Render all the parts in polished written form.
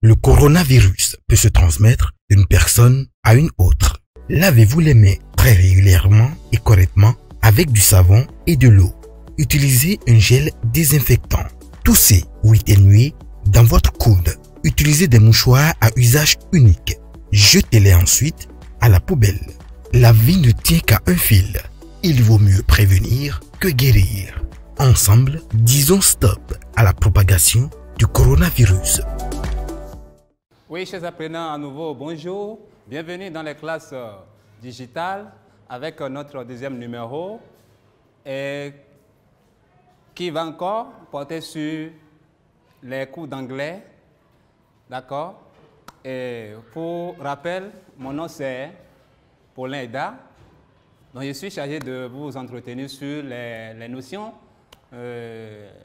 Le coronavirus peut se transmettre d'une personne à une autre. Lavez-vous les mains très régulièrement et correctement avec du savon et de l'eau. Utilisez un gel désinfectant. Toussez ou éternuez dans votre coude. Utilisez des mouchoirs à usage unique. Jetez-les ensuite à la poubelle. La vie ne tient qu'à un fil. Il vaut mieux prévenir que guérir. Ensemble, disons stop à la propagation du coronavirus. Oui, chers apprenants, à nouveau, bonjour. Bienvenue dans les classes digitales avec notre deuxième numéro et qui va encore porter sur les cours d'anglais. D'accord? Et pour rappel, mon nom c'est Paulin Eda. Donc, je suis chargé de vous entretenir sur les notions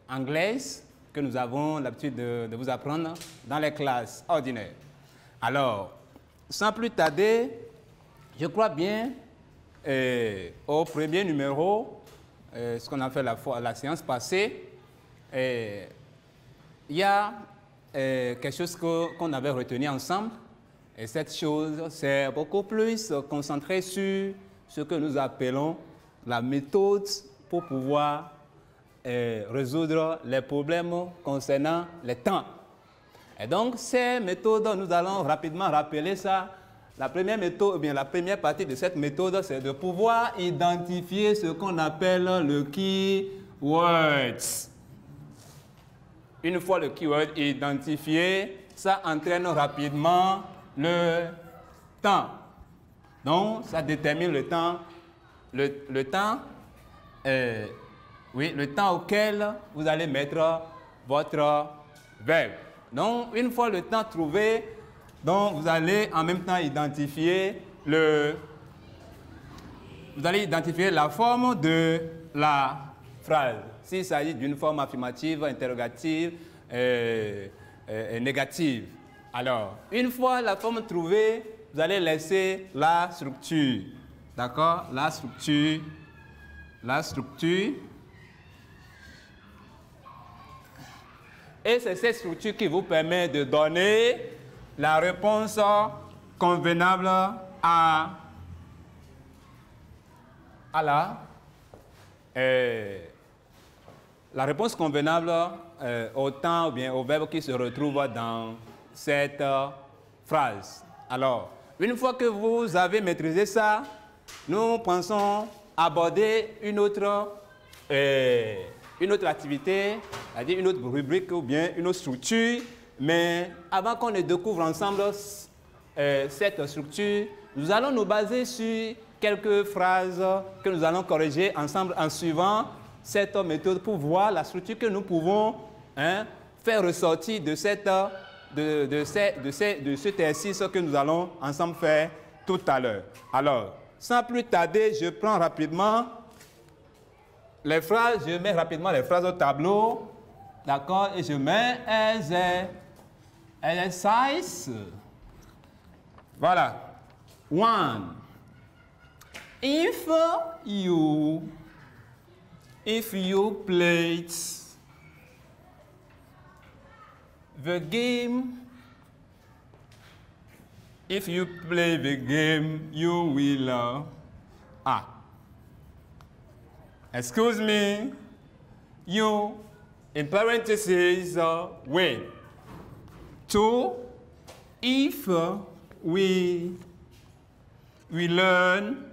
anglaises que nous avons l'habitude de vous apprendre dans les classes ordinaires. Alors, sans plus tarder, je crois bien au premier numéro, ce qu'on a fait la séance passée, il y a quelque chose qu'on avait retenu ensemble. Et cette chose, c'est beaucoup plus concentré sur ce que nous appelons la méthode pour pouvoir résoudre les problèmes concernant les temps. Et donc, ces méthodes, nous allons rapidement rappeler ça. La première méthode, ou bien la première partie de cette méthode, c'est de pouvoir identifier ce qu'on appelle le keywords. Une fois le keyword identifié, ça entraîne rapidement le temps. Donc, ça détermine le temps, le temps auquel vous allez mettre votre verbe. Donc, une fois le temps trouvé, donc vous allez en même temps identifier la forme de la phrase. S'il s'agit d'une forme affirmative, interrogative, négative. Alors, une fois la forme trouvée, vous allez laisser la structure. D'accord? La structure. Et c'est cette structure qui vous permet de donner la réponse convenable à la réponse convenable au temps ou bien au verbe qui se retrouve dans cette phrase. Alors, une fois que vous avez maîtrisé ça, nous pensons aborder une autre activité, c'est-à-dire une autre rubrique ou bien une autre structure. Mais avant qu'on ne découvre ensemble cette structure, nous allons nous baser sur quelques phrases que nous allons corriger ensemble en suivant cette méthode pour voir la structure que nous pouvons faire ressortir de ce exercice que nous allons ensemble faire tout à l'heure. Alors, sans plus tarder, je prends rapidement les phrases, je mets rapidement les phrases au tableau, d'accord, et je mets exercice. Voilà. 1. If you played the game, if you play the game, you will excuse me, you, in parentheses, win. 2, if we learn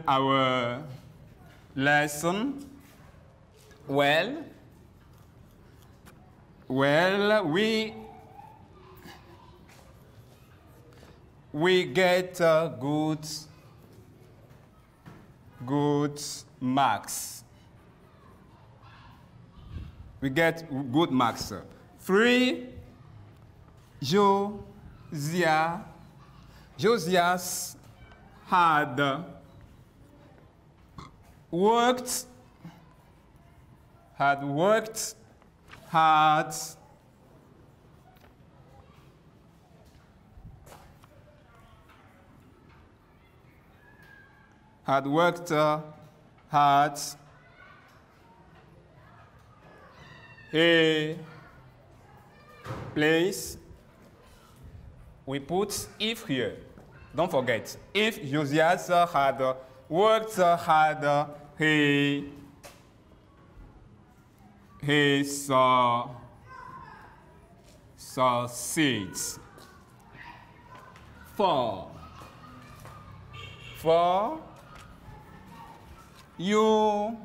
our lesson well, we get good marks. We get good marks. 3, Josias had worked hard place, we put if here. Don't forget, if Josias had worked hard, he succeeds. For you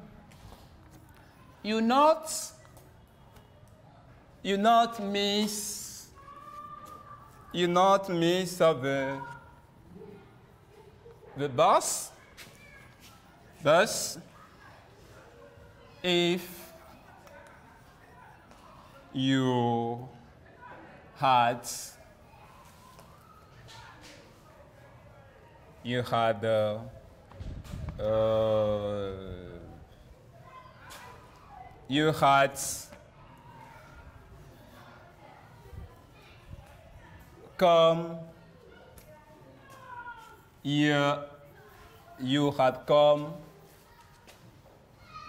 not miss the bus. Thus, if you had come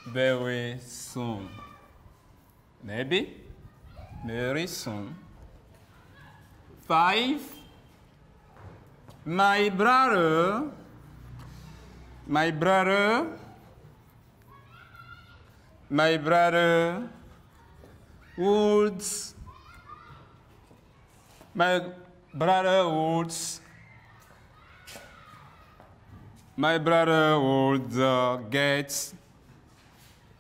very soon. Maybe very soon. 5. My brother would get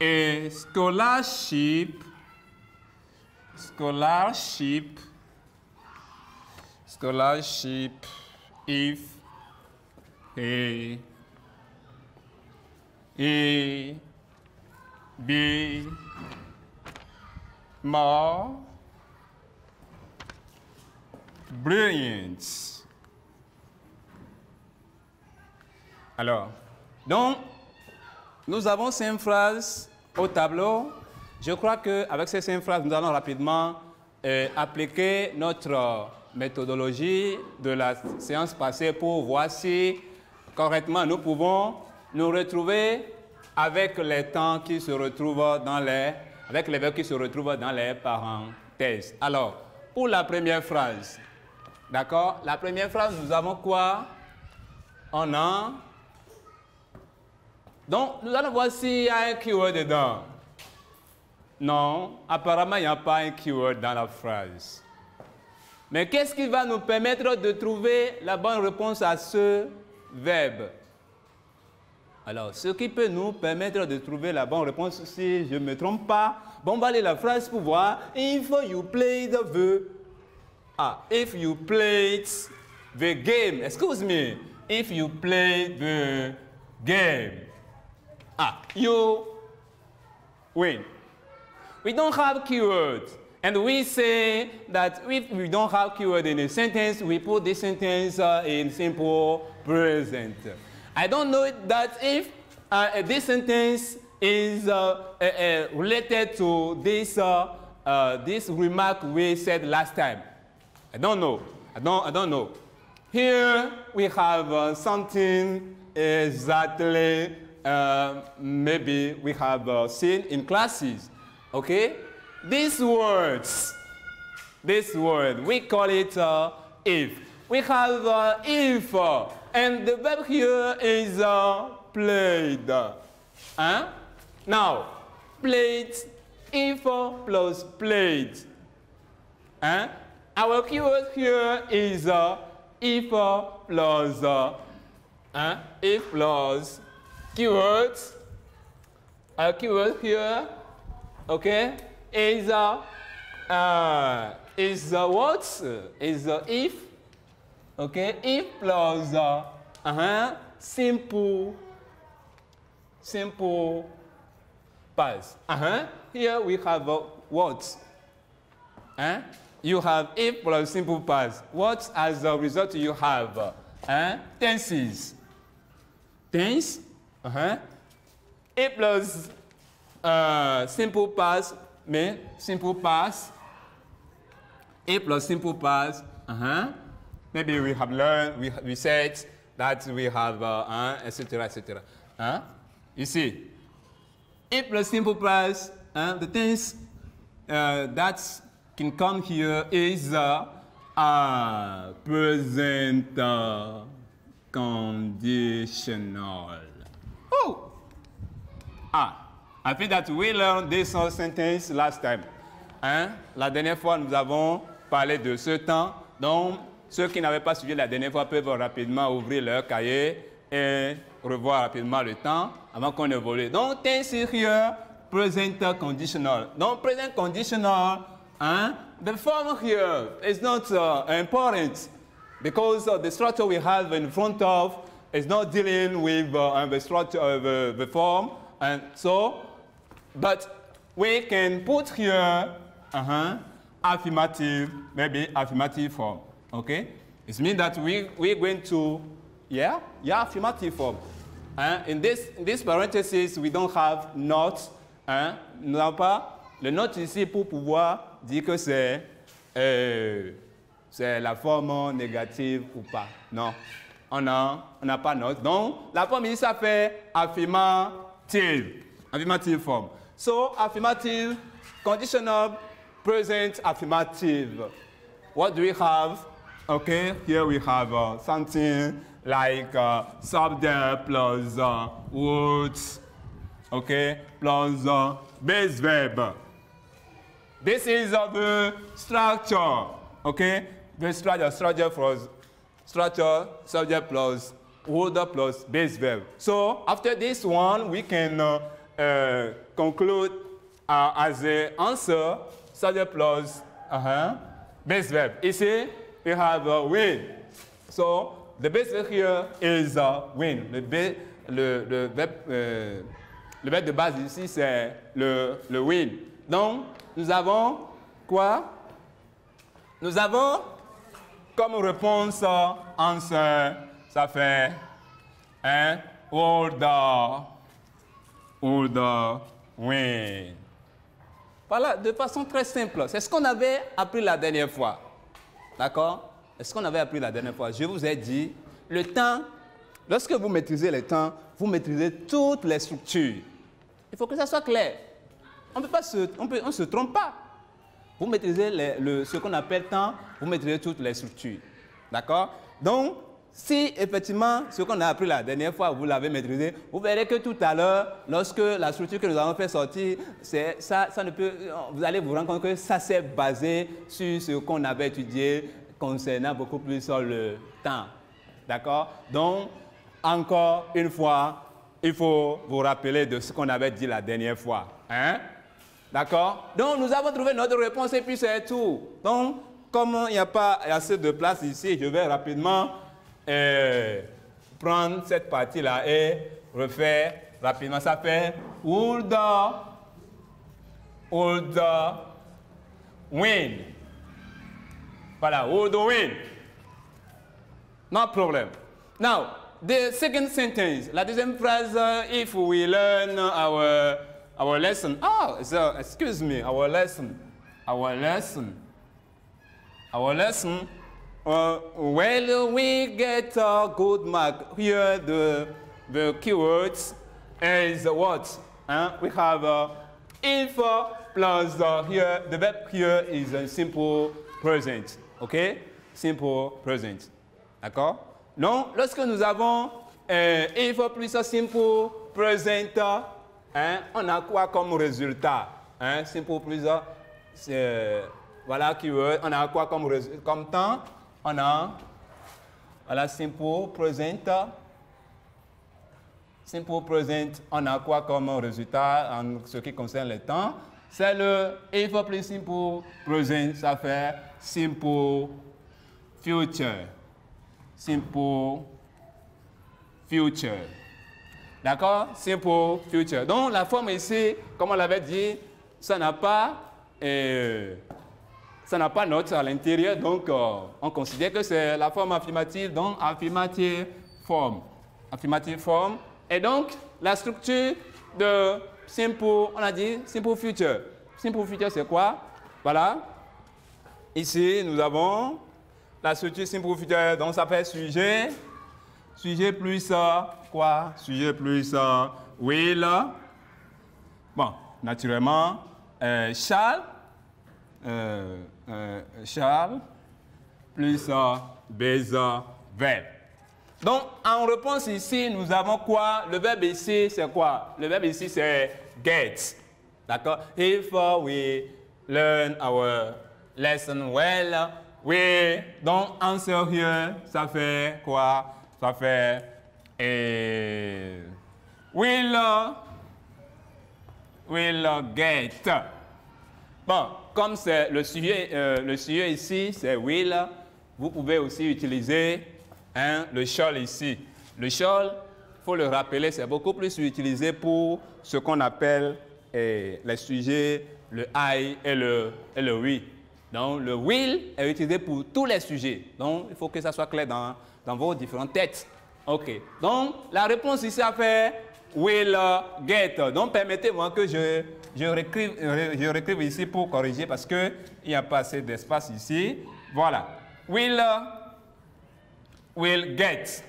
a scholarship if he be more brilliant. Alors, donc, nous avons 5 phrases au tableau. Je crois qu'avec ces 5 phrases, nous allons rapidement appliquer notre méthodologie de la séance passée pour voir si correctement nous pouvons nous retrouver avec les temps qui se retrouvent dans avec les verbes qui se retrouvent dans les parenthèses. Alors, pour la première phrase, d'accord? La première phrase, nous avons quoi? On a... Donc, nous allons voir s'il y a un keyword dedans. Non, apparemment, il n'y a pas un keyword dans la phrase. Mais qu'est-ce qui va nous permettre de trouver la bonne réponse à ce verbe? Alors, ce qui peut nous permettre de trouver la bonne réponse, si je ne me trompe pas, bon, on va lire la phrase pour voir. If you played the... if you played the game. Excuse me. If you played the game. You win. We don't have keywords. And we say that if we don't have keyword in a sentence, we put this sentence in simple present. I don't know that if this sentence is related to this remark we said last time. I don't know. I don't know. Here we have something exactly maybe we have seen in classes. Okay? These words, we call it if. We have if, and the verb here is played. Now, played, if plus played. Our keyword here is if plus keywords. Our keyword here, okay, is what? Is if. Okay, if plus simple past. Here we have what? You have if plus simple past. What as a result you have? Tenses. Tense. A plus simple past means simple past. A plus simple past. Maybe we have learned, we said that we have, etc., etc. You see, A plus simple past, the tense that can come here is a present conditional. Oh! I think that we learned this sentence last time. Hein? La dernière fois, nous avons parlé de ce temps. Donc, ceux qui n'avaient pas suivi la dernière fois peuvent rapidement ouvrir leur cahier et revoir rapidement le temps avant qu'on évolue. Donc, tense here, present conditional. Donc, present conditional, hein? The form here is not important because the structure we have in front of is not dealing with the structure of the form. And so, but we can put here affirmative, maybe affirmative form. Okay? It means that we're going to, affirmative form. In this parenthesis, we don't have not. Nous n'avons pas le not ici pour pouvoir dire que c'est la forme négative ou pas. Non, on n'a pas not. Donc, la forme ici, ça fait affirmative. Affirmative form. So, affirmative, conditional, present, affirmative. What do we have? Okay, here we have something like subject plus words, okay, plus base verb. This is the structure, okay? The structure plus structure, subject plus word plus base verb. So after this one, we can conclude as the answer subject plus base verb. Ici, we have win. So the base verb here is win. Le verbe de base ici, c'est le win. Donc, nous avons quoi? Nous avons comme réponse answer, ça fait would win. Voilà, de façon très simple. C'est ce qu'on avait appris la dernière fois. D'accord? C'est ce qu'on avait appris la dernière fois. Je vous ai dit, le temps, lorsque vous maîtrisez le temps, vous maîtrisez toutes les structures. Il faut que ça soit clair. On ne se trompe pas. Vous maîtrisez ce qu'on appelle temps, vous maîtrisez toutes les structures. D'accord? Donc, si effectivement ce qu'on a appris la dernière fois, vous l'avez maîtrisé, vous verrez que tout à l'heure, lorsque la structure que nous avons fait sortir, ça ne peut, vous allez vous rendre compte que ça s'est basé sur ce qu'on avait étudié concernant beaucoup plus le temps. D'accord? Donc, encore une fois, il faut vous rappeler de ce qu'on avait dit la dernière fois. Hein? D'accord? Donc, nous avons trouvé notre réponse et puis c'est tout. Donc, comme il n'y a pas assez de place ici, je vais rapidement prendre cette partie-là et refaire rapidement. Ça fait would win. Voilà, would win. No problem. Now, the second sentence, la deuxième phrase, if we learn our lesson. Oh, so, excuse me, our lesson. Well, we get a good mark. Here, the keywords is what? We have if plus here, the verb here is a simple present. OK? Simple present. D'accord? Donc, lorsque nous avons if plus simple present, on a quoi comme résultat? Simple plus, voilà keyword. On a quoi comme temps? On a, voilà, simple present. Simple present, on a quoi comme résultat en ce qui concerne le temps? C'est le if plus simple present, ça fait simple future. Simple future. D'accord? Simple future. Donc, la forme ici, comme on l'avait dit, ça n'a pas note à l'intérieur. Donc, on considère que c'est la forme affirmative. Donc, affirmative form. Affirmative form. Et donc, la structure de simple, on a dit simple future. Simple future, c'est quoi? Voilà. Ici, nous avons la structure simple future. Donc, ça fait sujet. Sujet plus quoi? Sujet plus will. Bon, naturellement, shall. Charles, plus base verbe. Donc, en réponse ici, nous avons quoi? Le verbe ici, c'est quoi? Le verbe ici, c'est get. D'accord? If we learn our lesson well, we don't answer here. Ça fait quoi? Ça fait will get. Bon, comme c'est le sujet ici, c'est will, vous pouvez aussi utiliser le shall ici. Le shall, il faut le rappeler, c'est beaucoup plus utilisé pour ce qu'on appelle les sujets, le I et le we. Donc, le will est utilisé pour tous les sujets. Donc, il faut que ça soit clair dans vos différentes têtes. OK. Donc, la réponse ici a fait will get. Donc, permettez-moi que je réécrive ici pour corriger parce qu'il n'y a pas assez d'espace ici. Voilà. Will get.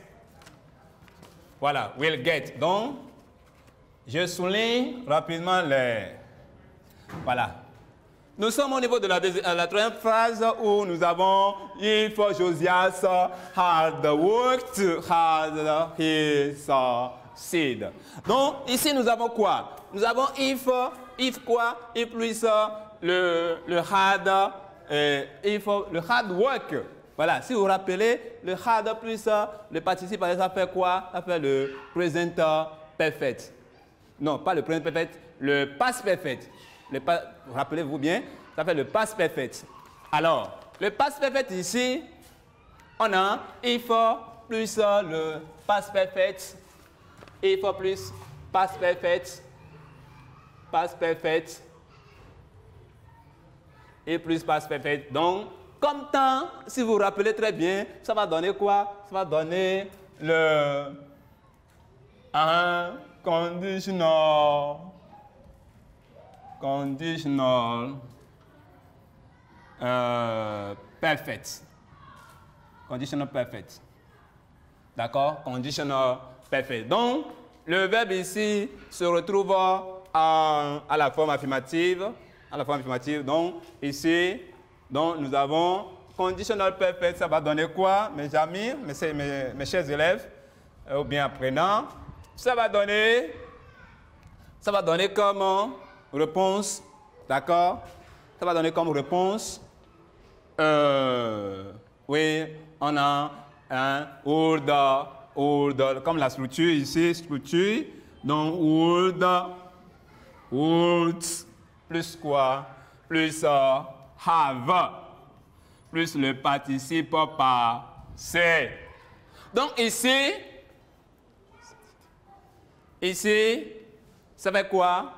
Voilà, will get. Donc, je souligne rapidement les... Voilà. Nous sommes au niveau de la troisième phrase où nous avons if Josias had worked hard his seed. Donc, ici, nous avons quoi? Nous avons if quoi? If plus le hard, le hard work. Voilà, si vous vous rappelez, le hard plus le participe, ça fait quoi? Ça fait le present perfect. Non, pas le present perfect, le past perfect. Rappelez-vous bien, ça fait le past perfect. Alors, le past perfect ici, on a if plus le past perfect, if plus past perfect, et plus past perfect. Donc, comme temps, si vous vous rappelez très bien, ça va donner quoi? Ça va donner le conditional perfect. Conditional perfect. D'accord? Conditional perfect. Donc, le verbe ici se retrouve à la forme affirmative. Donc, ici, donc, nous avons conditional perfect. Ça va donner quoi, mes amis, mes chers élèves, ou bien apprenants? Ça va donner comme réponse, d'accord? Ça va donner comme réponse, oui, on a un would, comme la structure ici, donc would, plus quoi? Plus have, plus le participe passé. Donc ici, ça fait quoi?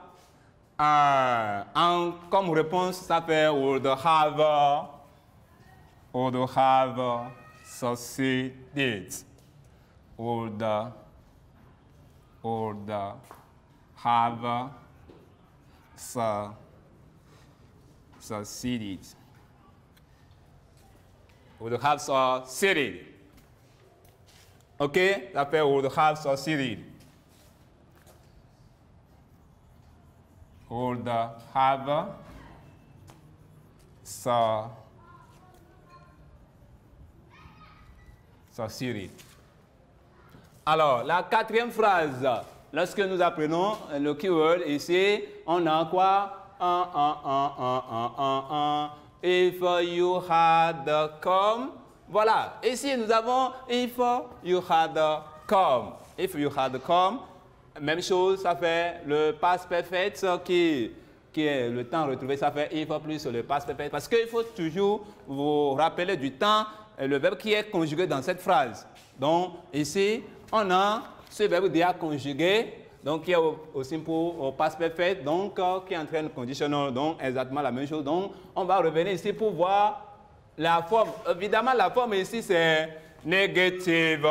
Comme réponse, ça fait would have succeeded. Would have succeeded. Would have succeeded. OK? Ça fait would have succeeded. Would have succeeded. Alors, la quatrième phrase, lorsque nous apprenons le keyword ici, on a quoi? If you had come. Voilà. Ici, nous avons if you had come. If you had come. Même chose, ça fait le past perfect qui est le temps retrouvé, ça fait if plus le past perfect. Parce qu'il faut toujours vous rappeler du temps, le verbe qui est conjugué dans cette phrase. Donc, ici, on a ce verbe déjà conjugué, donc qui est au simple au past perfect, donc qui entraîne conditional, donc exactement la même chose. Donc, on va revenir ici pour voir la forme. Évidemment, la forme ici, c'est negative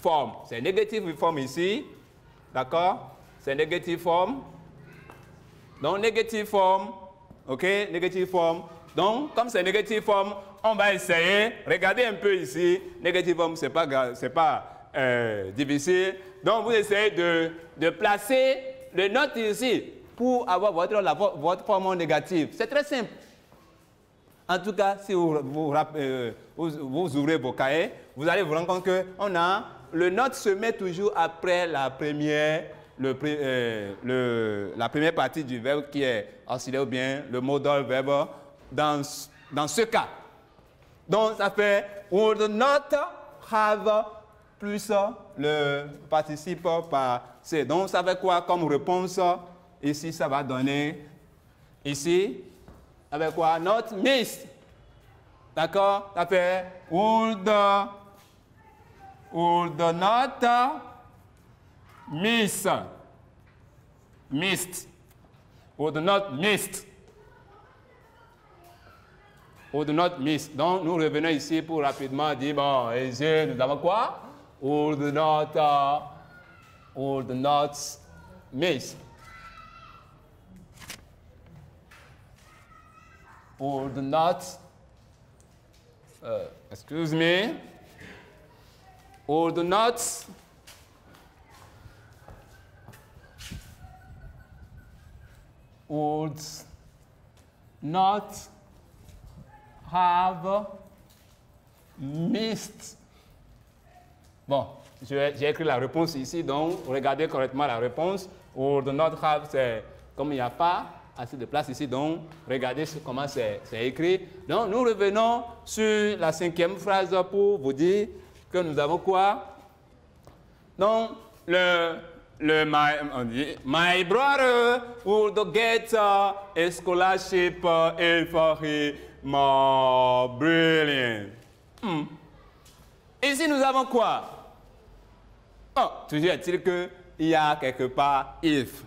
form. C'est negative form ici. D'accord? C'est negative form. Donc, negative form. OK? Negative form. Donc, comme c'est negative form, on va essayer. Regardez un peu ici. Negative form, c'est pas difficile. Donc, vous essayez de placer le note ici pour avoir votre forme négative. C'est très simple. En tout cas, si vous ouvrez vos cahiers, vous allez vous rendre compte que le not se met toujours après la première partie du verbe qui est auxiliaire ou bien le modal verbe dans ce cas. Donc, ça fait would not have plus le participe passé. Donc, ça fait quoi comme réponse? Ici, ça va donner, ici, avec quoi? Not missed. D'accord? Ça fait would not miss. Missed. Would not missed. Would not miss. Donc, nous revenons ici pour rapidement dire, bon, ici, nous avons quoi? Would not miss. Would not, excuse me, would not have missed. Bon, j'ai écrit la réponse ici, donc regardez correctement la réponse. Would not have, c'est comme il n'y a pas assez de place ici, donc regardez comment c'est écrit. Donc nous revenons sur la 5e phrase pour vous dire que nous avons quoi? Donc my brother would get a scholarship if he more brilliant. Ici nous avons quoi? Oh, toujours est-il qu'il y a quelque part if.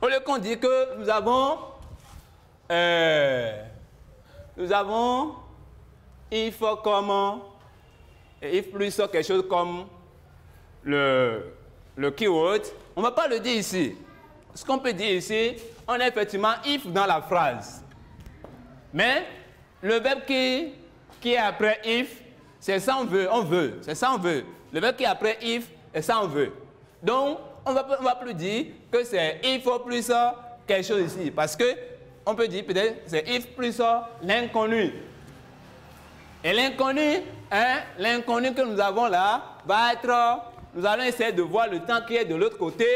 Au lieu qu'on dit que nous avons if comme if plus quelque chose comme le keyword, on ne va pas le dire ici. Ce qu'on peut dire ici, on a effectivement if dans la phrase. Mais le verbe qui est après if, c'est ça on veut, c'est ça on veut. Le verbe qui est après if, c'est ça on veut. Donc, on va plus dire que c'est if plus quelque chose ici. Parce que on peut dire peut-être c'est if plus l'inconnu. Et l'inconnu, l'inconnu que nous avons là, va être, nous allons essayer de voir le temps qui est de l'autre côté.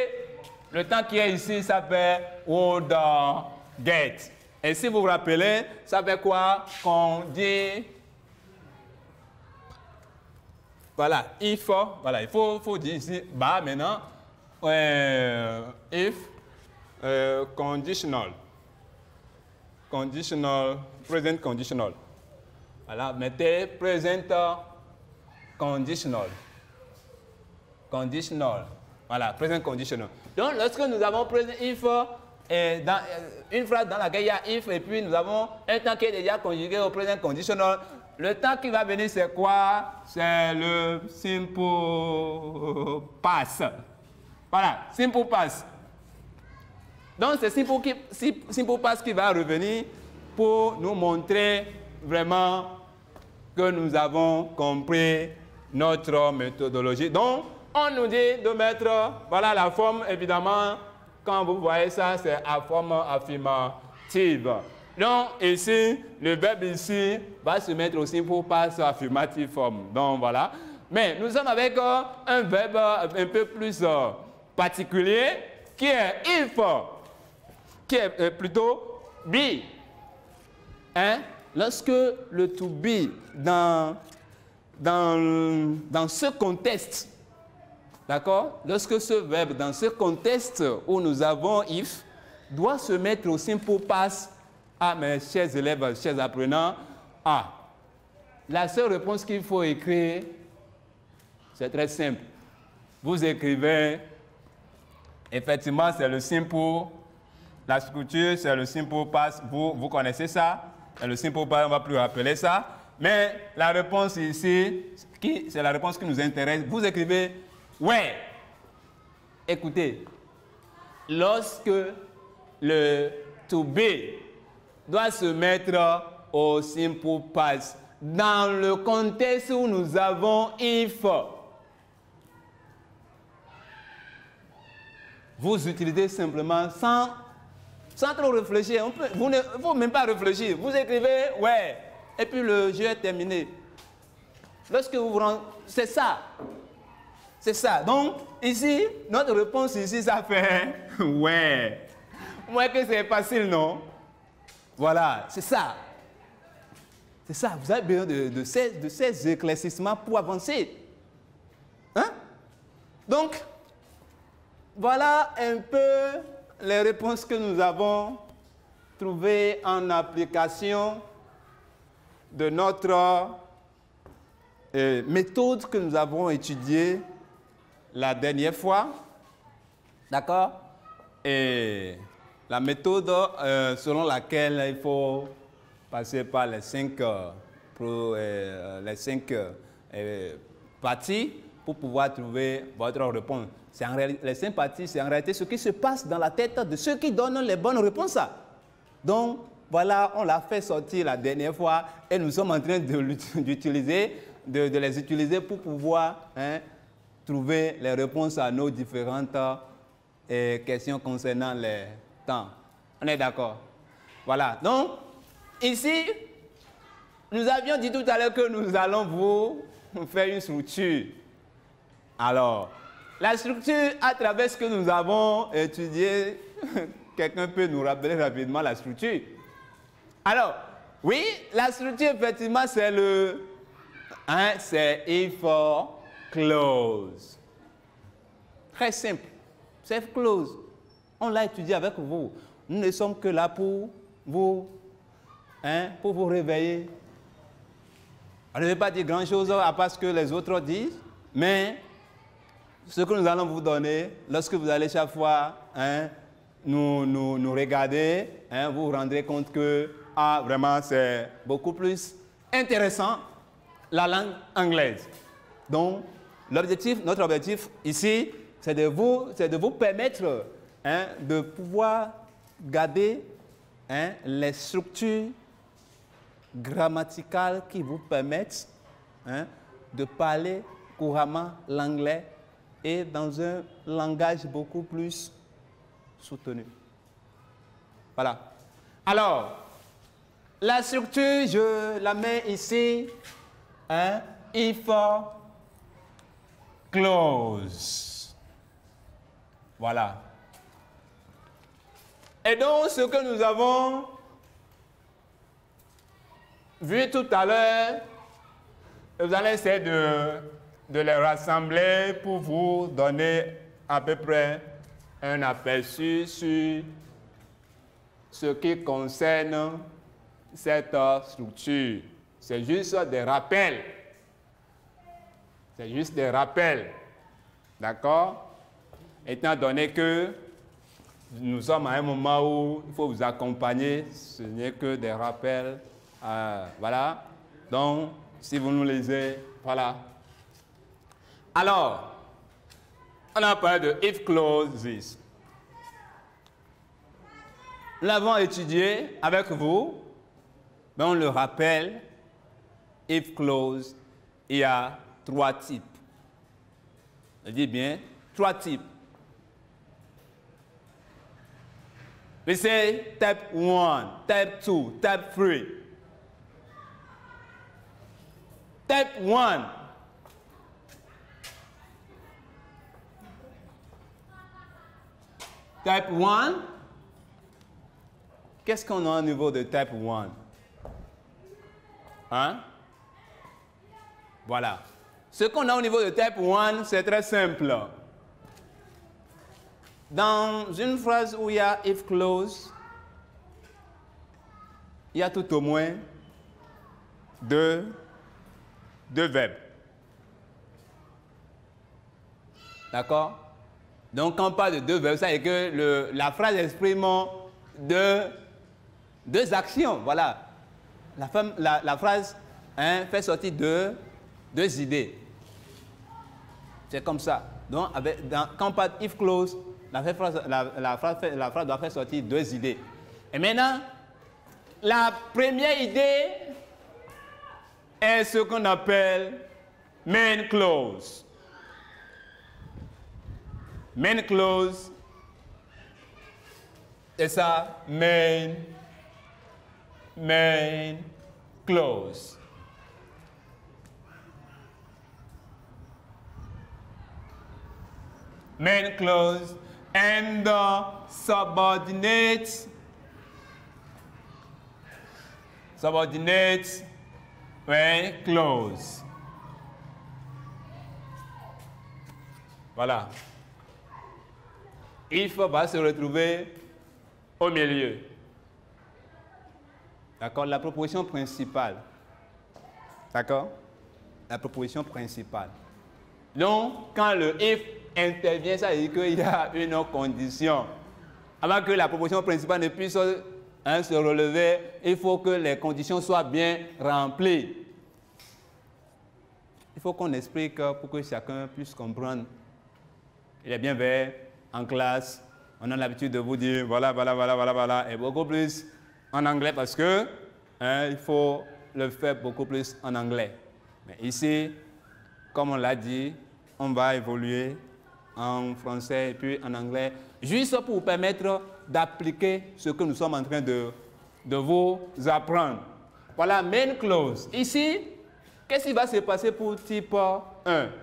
Le temps qui est ici s'appelle would get. Et si vous vous rappelez, ça fait quoi qu'on dit? Voilà, if, voilà, il faut dire ici, bah maintenant, if, conditional, present conditional. Voilà, mettez present conditional. Voilà, present conditional. Donc, lorsque nous avons present if, une phrase dans laquelle il y a if, et puis nous avons un temps qui est déjà conjugué au present conditional, le temps qui va venir, c'est quoi? C'est le simple past. Voilà, simple past. Donc, c'est simple past qui va revenir pour nous montrer vraiment que nous avons compris notre méthodologie. Donc, on nous dit de mettre, voilà la forme, évidemment, quand vous voyez ça, c'est à forme affirmative. Donc, ici, le verbe ici va se mettre aussi pour passer affirmative forme. Donc, voilà. Mais nous sommes avec un verbe un peu plus particulier qui est if, qui est plutôt be. Hein? Lorsque le to be dans ce contexte, d'accord? Lorsque ce verbe, dans ce contexte où nous avons if, doit se mettre au simple past. Ah, mes chers élèves, chers apprenants, la seule réponse qu'il faut écrire, c'est très simple. Vous écrivez, effectivement, c'est le simple, la structure, c'est le simple past, vous connaissez ça, le simple past, on ne va plus rappeler ça, mais la réponse ici, c'est la réponse qui nous intéresse, vous écrivez, ouais, écoutez, lorsque le to be doit se mettre au simple past dans le contexte où nous avons if. Vous utilisez simplement sans trop réfléchir. Vous ne faut même pas réfléchir. Vous écrivez ouais. et puis le jeu est terminé. Lorsque vous vous rendez... C'est ça. C'est ça. Donc, ici, notre réponse ici, ça fait... ouais. Ouais que c'est facile, non? Voilà, c'est ça. C'est ça. Vous avez besoin de ces éclaircissements pour avancer. Hein? Donc, voilà un peu les réponses que nous avons trouvées en application de notre méthode que nous avons étudiée la dernière fois. D'accord? Et la méthode selon laquelle il faut passer par les cinq parties pour pouvoir trouver votre réponse. Les 5 parties, c'est en réalité ce qui se passe dans la tête de ceux qui donnent les bonnes réponses. Donc, voilà, on l'a fait sortir la dernière fois et nous sommes en train de les utiliser pour pouvoir trouver les réponses à nos différentes questions concernant les temps. On est d'accord? Voilà. Donc, ici, nous avions dit tout à l'heure que nous allons vous faire une structure. Alors, la structure, à travers ce que nous avons étudié, quelqu'un peut nous rappeler rapidement la structure? Alors, oui, la structure, effectivement, c'est c'est if clause. Très simple. C'est clause. On l'a étudié avec vous. Nous ne sommes que là pour vous réveiller. On ne veut pas dire grand-chose à part ce que les autres disent, mais ce que nous allons vous donner, lorsque vous allez chaque fois nous regarder, vous vous rendrez compte que vraiment c'est beaucoup plus intéressant la langue anglaise. Donc, notre objectif ici, c'est de vous permettre de pouvoir garder les structures grammaticales qui vous permettent de parler couramment l'anglais et dans un langage beaucoup plus soutenu. Voilà. Alors, la structure, je la mets ici, if clause. Voilà. Et donc, ce que nous avons vu tout à l'heure, vous allez essayer de les rassembler pour vous donner à peu près un aperçu sur ce qui concerne cette structure. C'est juste des rappels. C'est juste des rappels. D'accord? Étant donné que nous sommes à un moment où il faut vous accompagner, ce n'est que des rappels. Voilà. Donc, si vous nous lisez, voilà. Alors, on a parlé de if clauses. Nous l'avons étudié avec vous, mais on le rappelle, if clause, il y a 3 types. Je dis bien, 3 types. We say type 1, type 2, type 3. Type 1. Type 1. Qu'est-ce qu'on a au niveau de type 1? Hein? Voilà. Ce qu'on a au niveau de type 1, c'est très simple. Dans une phrase où il y a if clause, il y a tout au moins deux verbes. D'accord? Donc, quand on parle de 2 verbes, ça veut dire que la phrase exprime deux actions. Voilà. La phrase fait sortir deux idées. C'est comme ça. Donc, quand on parle de if clause, la phrase doit faire sortir 2 idées. Et maintenant, la première idée est ce qu'on appelle main clause. Main clause, c'est ça, main, clothes. Men clothes and the subordinates wear clothes. Voilà. If va se retrouver au milieu. D'accord? La proposition principale. D'accord? La proposition principale. Donc, quand le if intervient, ça veut dire qu'il y a une condition. Avant que la proposition principale ne puisse se relever, il faut que les conditions soient bien remplies. Il faut qu'on explique pour que chacun puisse comprendre. Il est bien vert, en classe, on a l'habitude de vous dire voilà, et beaucoup plus en anglais parce que il faut le faire beaucoup plus en anglais. Mais ici, comme on l'a dit, on va évoluer en français et puis en anglais, juste pour vous permettre d'appliquer ce que nous sommes en train de vous apprendre. Voilà, main clause. Ici, qu'est-ce qui va se passer pour type 1?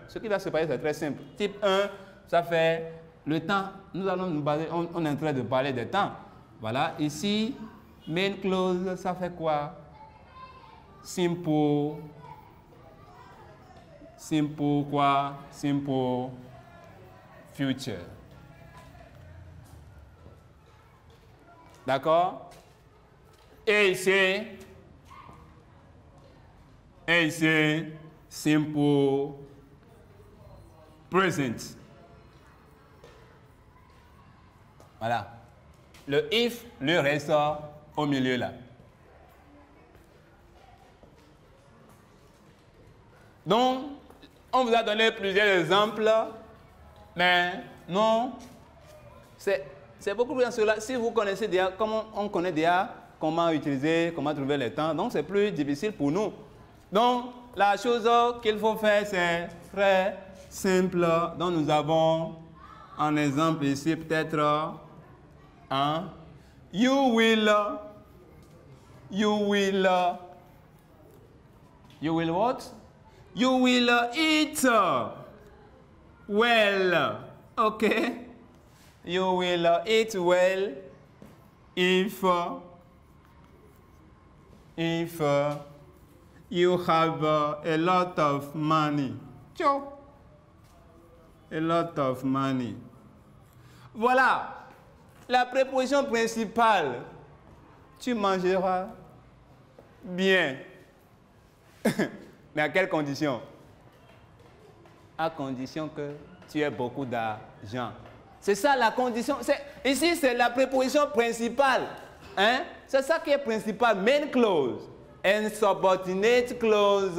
Ce qui va se passer, c'est très simple. Type 1, ça fait le temps. Nous allons nous baser, on est en train de parler de temps. Voilà, ici, main clause, ça fait quoi? Simple. Simple quoi? Simple future. D'accord? Et ici, simple present. Voilà. Le if, le reste au milieu là. Donc, on vous a donné plusieurs exemples, mais non, c'est beaucoup plus dans cela. Si vous connaissez déjà, comme on connaît déjà comment utiliser, comment trouver le temps, donc c'est plus difficile pour nous. Donc, la chose qu'il faut faire, c'est très simple. Donc, nous avons un exemple ici, peut-être, you will what? You will eat well, okay? You will eat well if you have a lot of money. A lot of money. Voilà, la préposition principale. Tu mangeras bien. Mais à quelles conditions? À condition que tu aies beaucoup d'argent. C'est ça la condition. Ici, c'est la préposition principale. Hein? C'est ça qui est principal. Main clause. And subordinate clause.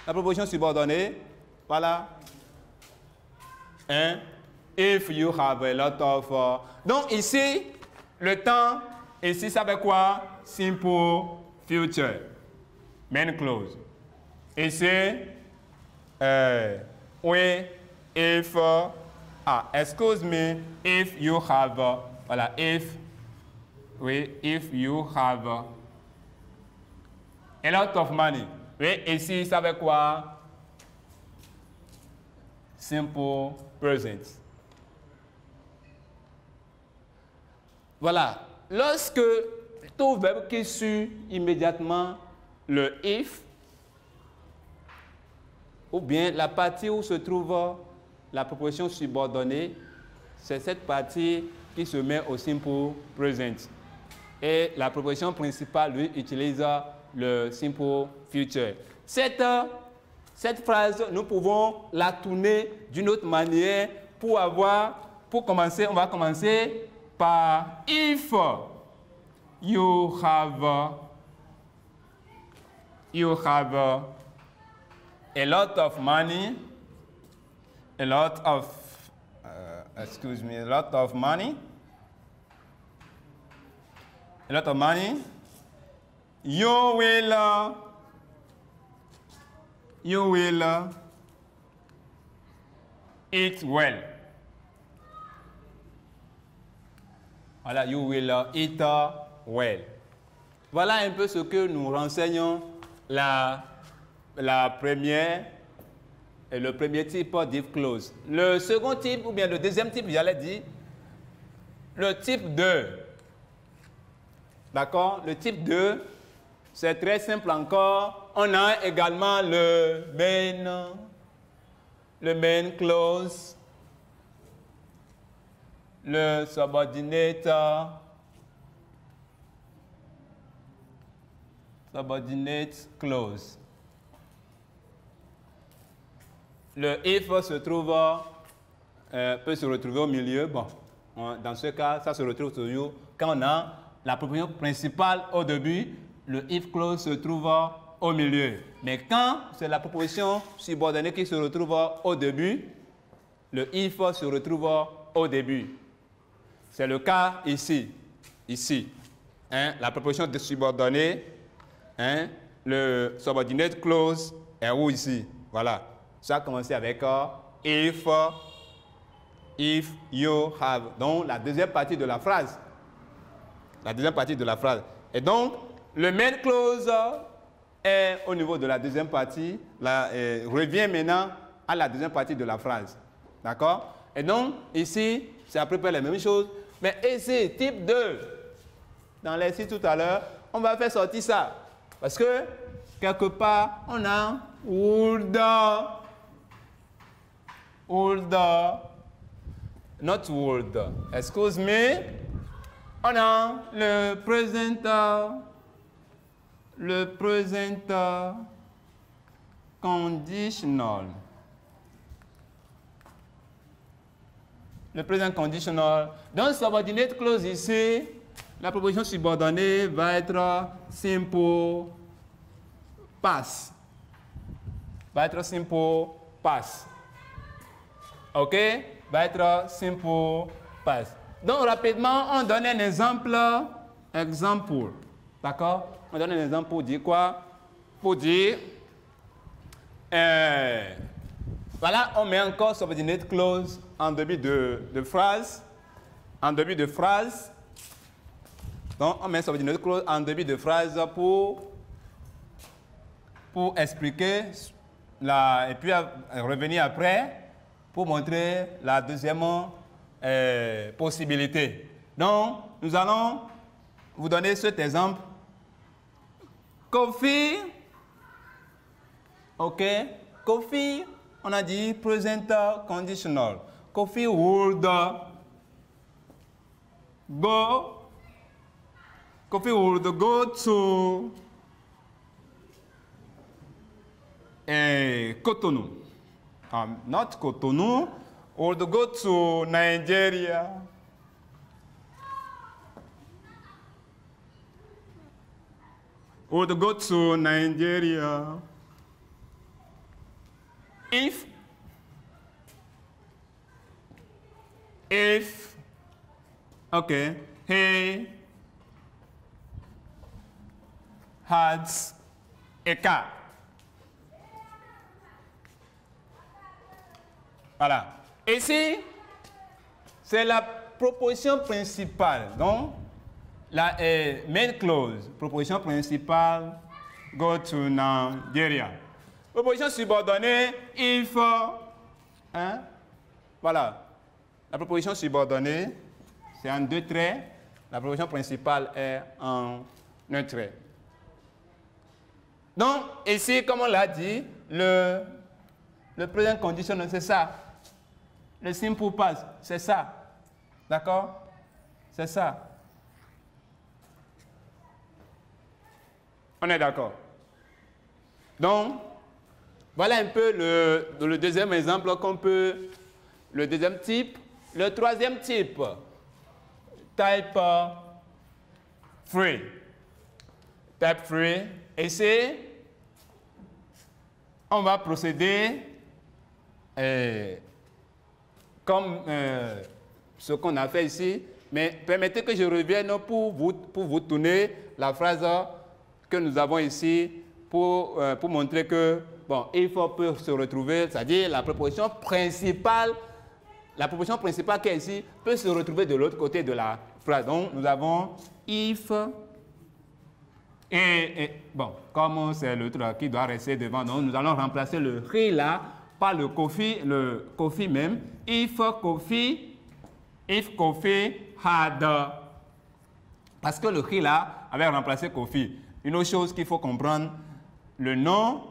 La préposition subordonnée. Voilà. Hein? If you have a lot of... Donc ici, le temps, ici, ça veut quoi? Simple future. Main clause. Ici, oui, if, excuse me, if you have, voilà, if you have a lot of money. Oui, ici, ça veut quoi? Simple present. Voilà. Lorsque tout verbe qui suit immédiatement le if, ou bien la partie où se trouve la proposition subordonnée, c'est cette partie qui se met au simple present. Et la proposition principale, lui, utilise le simple future. Cette phrase, nous pouvons la tourner d'une autre manière pour commencer, on va commencer par if you have a lot of money, a lot of money, you will eat well. Voilà, you will eat well. Voilà un peu ce que nous renseignons la première et le premier type d'if clause. Le second type, ou bien le deuxième type, j'allais dire, le type 2. D'accord? Le type 2, c'est très simple encore. On a également le main clause, le subordinate clause. Le if se trouve, peut se retrouver au milieu. Bon, dans ce cas, ça se retrouve toujours quand on a la proposition principale au début, le if clause se trouve au milieu. Mais quand c'est la proposition subordonnée qui se retrouve au début, le if se retrouve au début. C'est le cas ici. Ici, hein, la proposition de subordonnée, hein, le subordinate clause est où ici? Voilà. Ça a commencé avec if you have. Donc, la deuxième partie de la phrase. La deuxième partie de la phrase. Et donc, le main clause est au niveau de la deuxième partie, revient maintenant à la deuxième partie de la phrase. D'accord? Et donc, ici, c'est à peu près la même chose. Mais ici, type 2, dans l'exercice tout à l'heure, on va faire sortir ça. Parce que, quelque part, on a would, not would, excuse me. On a le present conditional. Le present conditional. Dans subordinate clause ici, la proposition subordonnée va être simple past. Va être simple past. OK? Va être simple past. Donc, rapidement, on donne un exemple. D'accord? On donne un exemple pour dire quoi? Pour dire, voilà, on met encore subordinate clause en début de phrase. En début de phrase. Donc, on met subordinate clause en début de phrase pour expliquer, et puis revenir après pour montrer la deuxième possibilité. Donc, nous allons vous donner cet exemple. Coffee, ok, coffee, on a dit present conditional. Coffee would go to Cotonou. Not Cotonou, would go to Nigeria. Would go to Nigeria if okay, he had a car. Voilà. Ici, c'est la proposition principale. Donc, la main clause, proposition principale, go to Nigeria. Proposition subordonnée, if, hein, voilà. La proposition subordonnée, c'est en 2 traits. La proposition principale est en 1 trait. Donc, ici, comme on l'a dit, le present conditional, c'est ça. Le simple past, c'est ça. D'accord? C'est ça. On est d'accord. Donc, voilà un peu le deuxième exemple qu'on peut, le deuxième type. Le troisième type, type 3. Type 3. Ici, on va procéder comme ce qu'on a fait ici. Mais permettez que je revienne pour vous tourner la phrase que nous avons ici pour montrer que, bon, il peut se retrouver, c'est-à-dire la proposition principale qui est ici peut se retrouver de l'autre côté de la phrase. Donc, nous avons if Bon, comme c'est le truc qui doit rester devant, donc nous allons remplacer le he là par le Kofi même. If Kofi had. Parce que le he là avait remplacé Kofi. Une autre chose qu'il faut comprendre, le nom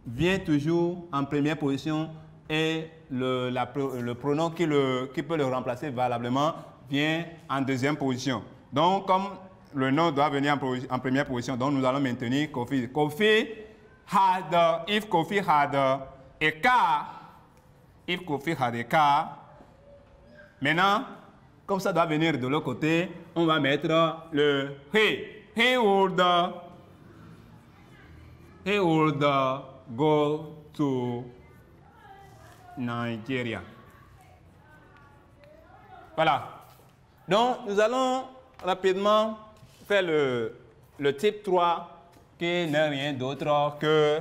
vient toujours en première position et le pronom qui peut le remplacer valablement vient en deuxième position. Donc, comme le nom doit venir en première position, donc nous allons maintenir Kofi. Kofi had, if Kofi had a car, if Kofi had a car. Maintenant, comme ça doit venir de l'autre côté, on va mettre le he. He would go to Nigeria. Voilà. Donc, nous allons rapidement faire le type 3 qui n'est rien d'autre que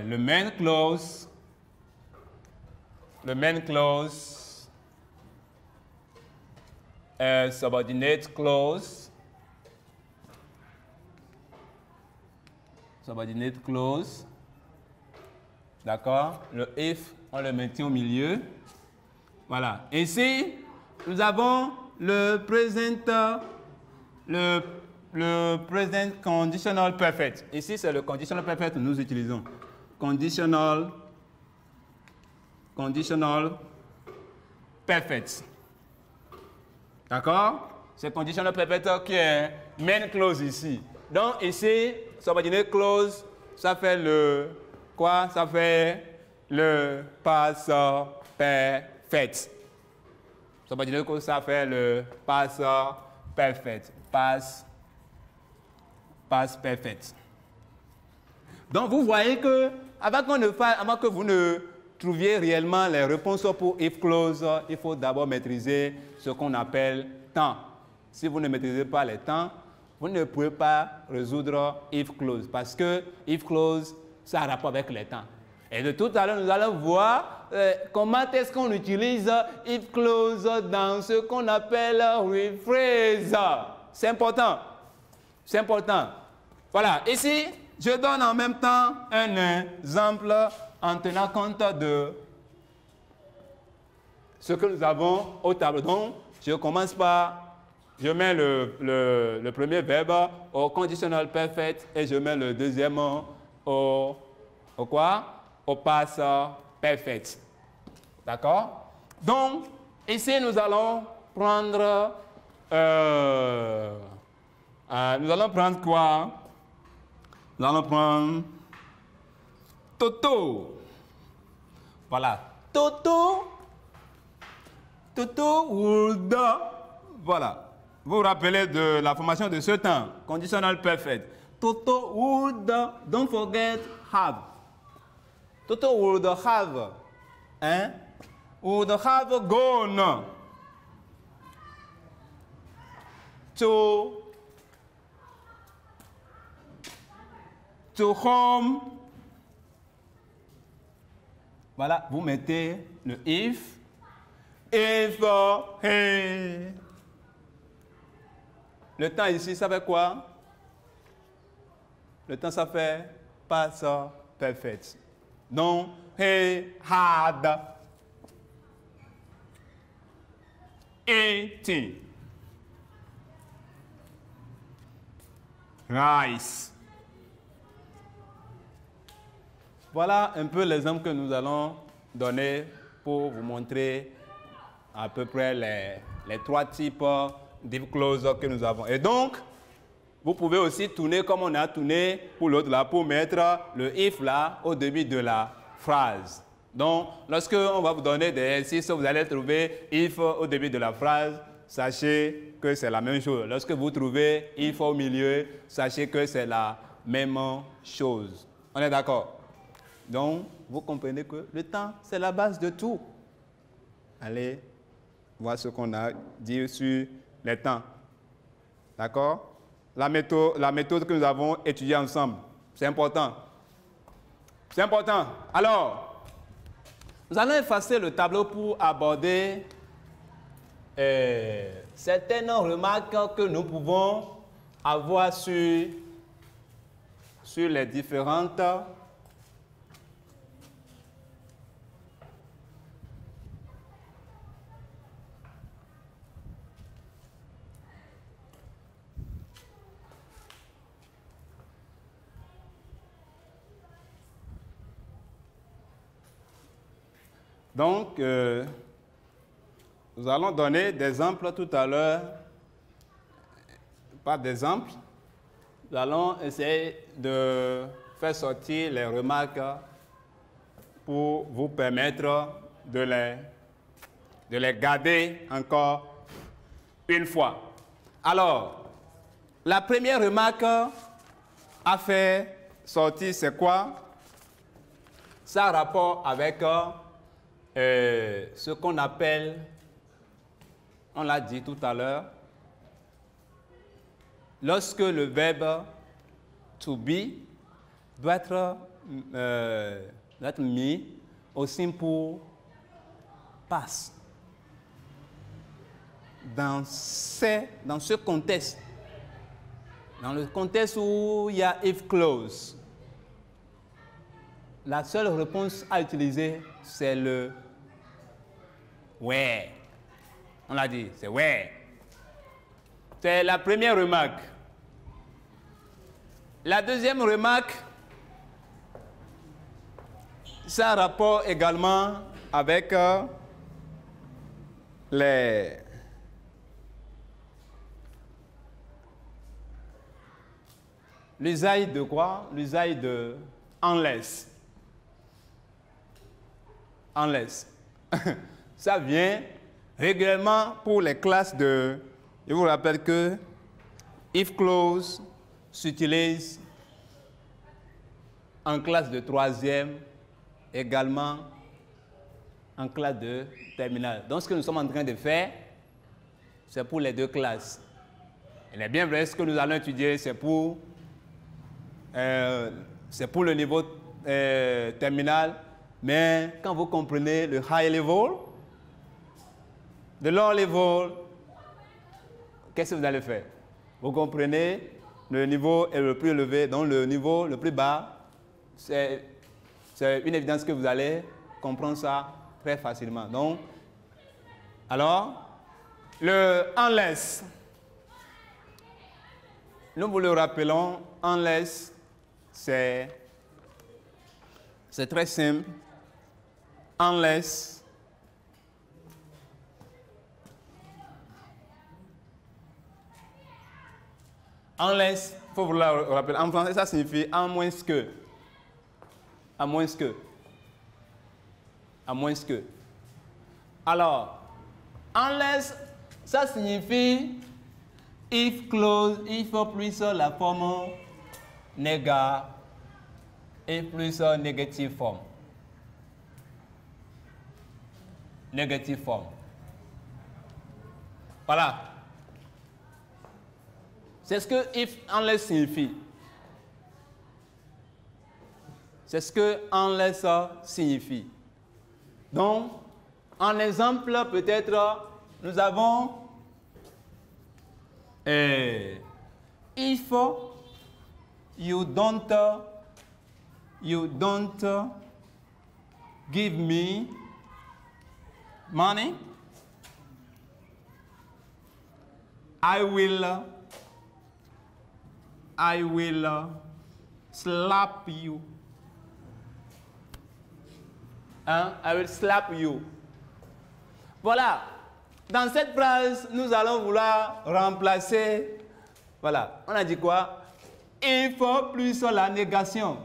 le main clause, subordinate clause, d'accord? Le if, on le maintient au milieu. Voilà. Ici, nous avons le present conditional perfect. Ici, c'est le conditional perfect que nous utilisons. Conditional perfect. D'accord? C'est conditional perfect qui est main clause ici. Donc ici, subordinate clause, ça fait le quoi? Ça fait le past perfect. Subordinate clause, ça fait le past perfect. Past perfect. Donc vous voyez que avant que vous ne trouviez réellement les réponses pour if clause, il faut d'abord maîtriser ce qu'on appelle temps. Si vous ne maîtrisez pas les temps, vous ne pouvez pas résoudre if clause parce que if clause, ça a rapport avec les temps. Et de tout à l'heure, nous allons voir comment est-ce qu'on utilise if clause dans ce qu'on appelle rephrase. C'est important. C'est important. Voilà. Ici, je donne en même temps un exemple en tenant compte de ce que nous avons au tableau. Donc, je commence par, je mets le premier verbe au conditional perfect et je mets le deuxième au past perfect. D'accord? Donc, ici, nous allons prendre quoi? Nous allons prendre Toto. Voilà. Toto would. Voilà. Vous vous rappelez de la formation de ce temps. Conditional perfect. Toto would. Don't forget have. Toto would have. Hein? Would have gone to home. Voilà, vous mettez le if. If he. Le temps ici, ça fait quoi? Le temps, ça fait past perfect. Donc, he had eaten rice. Voilà un peu l'exemple que nous allons donner pour vous montrer à peu près les trois types d'if clause que nous avons. Et donc, vous pouvez aussi tourner comme on a tourné pour l'autre là, pour mettre le if là au début de la phrase. Donc, lorsque on va vous donner des exercices, vous allez trouver if au début de la phrase, sachez que c'est la même chose. Lorsque vous trouvez if au milieu, sachez que c'est la même chose. On est d'accord? Donc, vous comprenez que le temps, c'est la base de tout. Allez voir ce qu'on a dit sur les temps. D'accord? La méthode que nous avons étudiée ensemble, c'est important. C'est important. Alors, nous allons effacer le tableau pour aborder certaines remarques que nous pouvons avoir sur les différentes donc, nous allons donner des exemples tout à l'heure. Pas d'exemple. Nous allons essayer de faire sortir les remarques pour vous permettre de les garder encore une fois. Alors, la première remarque à faire sortir, c'est quoi? Ça a rapport avec ce qu'on appelle, on l'a dit tout à l'heure, lorsque le verbe to be doit être mis au simple past. Dans ce contexte, dans le contexte où il y a if clause, la seule réponse à utiliser, c'est le where. On l'a dit, c'est where. C'est la première remarque. La deuxième remarque, ça a rapport également avec l'usage de quoi? L'usage de unless. Unless. Ça vient régulièrement pour les classes de... Je vous rappelle que if clause s'utilise en classe de troisième, également en classe de terminale. Donc ce que nous sommes en train de faire, c'est pour les deux classes. Il est bien vrai, ce que nous allons étudier, c'est pour le niveau terminal, mais quand vous comprenez le high level, le low level, qu'est-ce que vous allez faire? Vous comprenez, le niveau est le plus élevé, donc le niveau le plus bas, c'est une évidence que vous allez comprendre ça très facilement. Donc, alors, le unless, nous vous le rappelons, unless, c'est très simple. Unless, unless, il faut vous le rappeler, en français, ça signifie à moins que. À moins que. À moins que. Alors, unless, ça signifie if clause, if plus la forme néga et plus négative forme. Négative forme. Voilà. C'est ce que if unless signifie. C'est ce que unless signifie. Donc, en exemple, peut-être, nous avons if you don't give me money, I will slap you. Hein? I will slap you. Voilà. Dans cette phrase, nous allons vouloir remplacer. Voilà. On a dit quoi? Il faut plus la négation.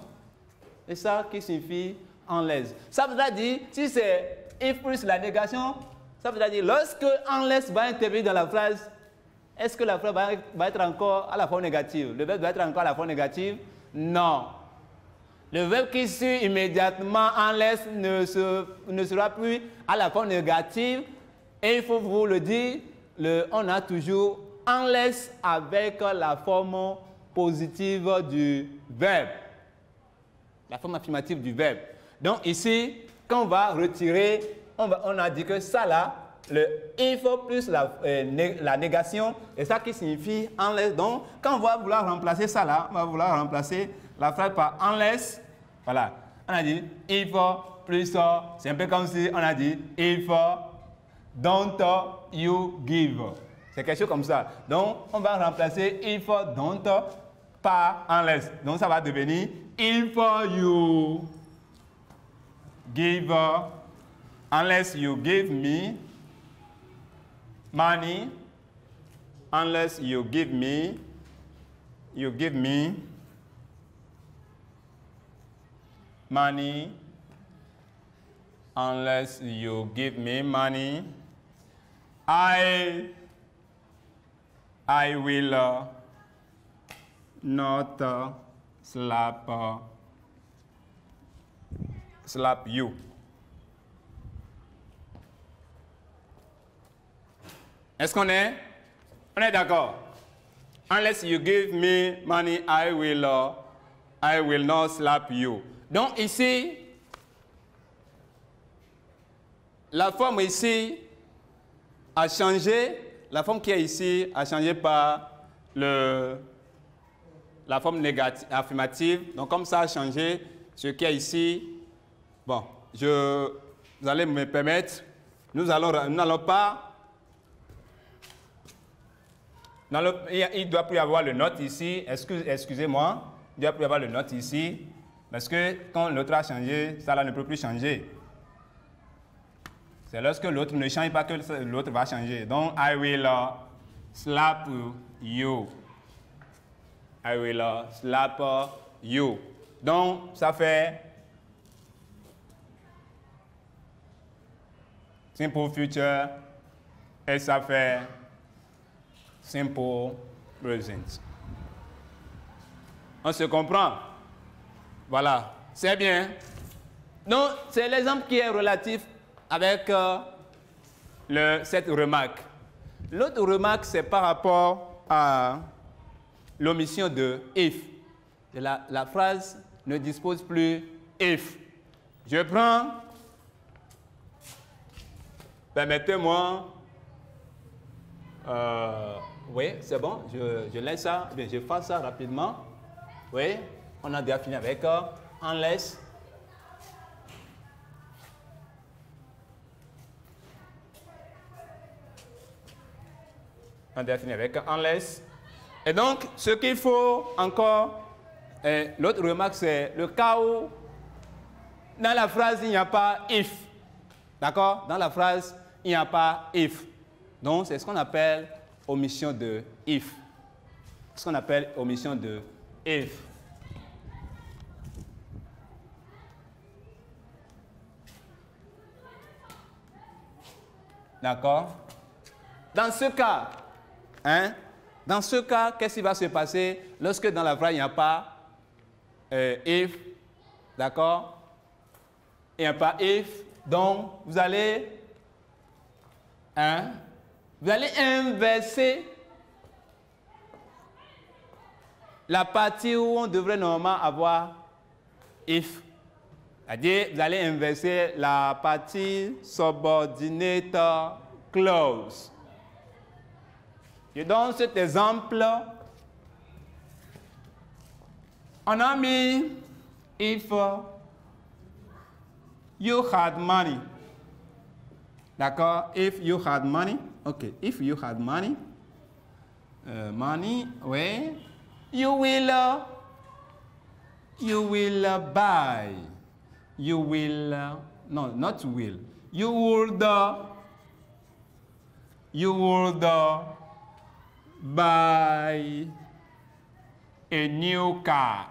C'est ça qui signifie unless. Ça veut dire, si c'est if plus la négation, ça veut dire lorsque unless va intervenir dans la phrase, est-ce que la phrase va être encore à la forme négative? Le verbe doit être encore à la forme négative? Non. Le verbe qui suit immédiatement unless ne sera plus à la forme négative. Et il faut vous le dire, on a toujours unless avec la forme positive du verbe. La forme affirmative du verbe. Donc ici, quand on va retirer, on a dit que ça là, le if plus la négation, et ça qui signifie unless. Donc, quand on va vouloir remplacer ça là, on va vouloir remplacer la phrase par unless. Voilà. On a dit if plus c'est un peu comme si on a dit if don't you give. C'est quelque chose comme ça. Donc, on va remplacer if don't par unless. Donc, ça va devenir if you give, unless you give me money, unless you give me money, unless you give me money, I will not slap you. Est-ce qu'on est? On est d'accord? Unless you give me money, I will not slap you. Donc ici, la forme ici a changé. La forme qui est ici a changé par la forme négative, affirmative. Donc comme ça a changé, ce qui est ici, bon, vous allez me permettre, nous n'allons pas. Il doit plus y avoir le note ici. Excusez-moi. Il doit plus y avoir le note ici. Parce que quand l'autre a changé, ça là ne peut plus changer. C'est lorsque l'autre ne change pas que l'autre va changer. Donc, I will slap you. I will slap you. Donc, ça fait simple future et ça fait simple present. On se comprend? Voilà, c'est bien. Donc, c'est l'exemple qui est relatif avec cette remarque. L'autre remarque, c'est par rapport à l'omission de if. Et la phrase ne dispose plus if. Je prends, permettez-moi, oui, c'est bon, je laisse ça, bien, je fasse ça rapidement. Oui, on a déjà fini avec unless. On a déjà fini avec unless. Et donc, ce qu'il faut encore, l'autre remarque, c'est le cas où dans la phrase, il n'y a pas if. D'accord? Dans la phrase, il n'y a pas if. Donc, c'est ce qu'on appelle omission de if. Ce qu'on appelle omission de if. D'accord? Dans ce cas, dans ce cas, qu'est-ce qui va se passer lorsque dans la phrase, il n'y a pas if? D'accord? Il n'y a pas if. Donc, vous allez inverser la partie où on devrait normalement avoir if. C'est-à-dire, vous allez inverser la partie subordinate clause. Je donne cet exemple. On a mis if you had money. D'accord? If you had money. OK. If you had money. Money, oui. You will buy. You will, no, not will. You would buy a new car.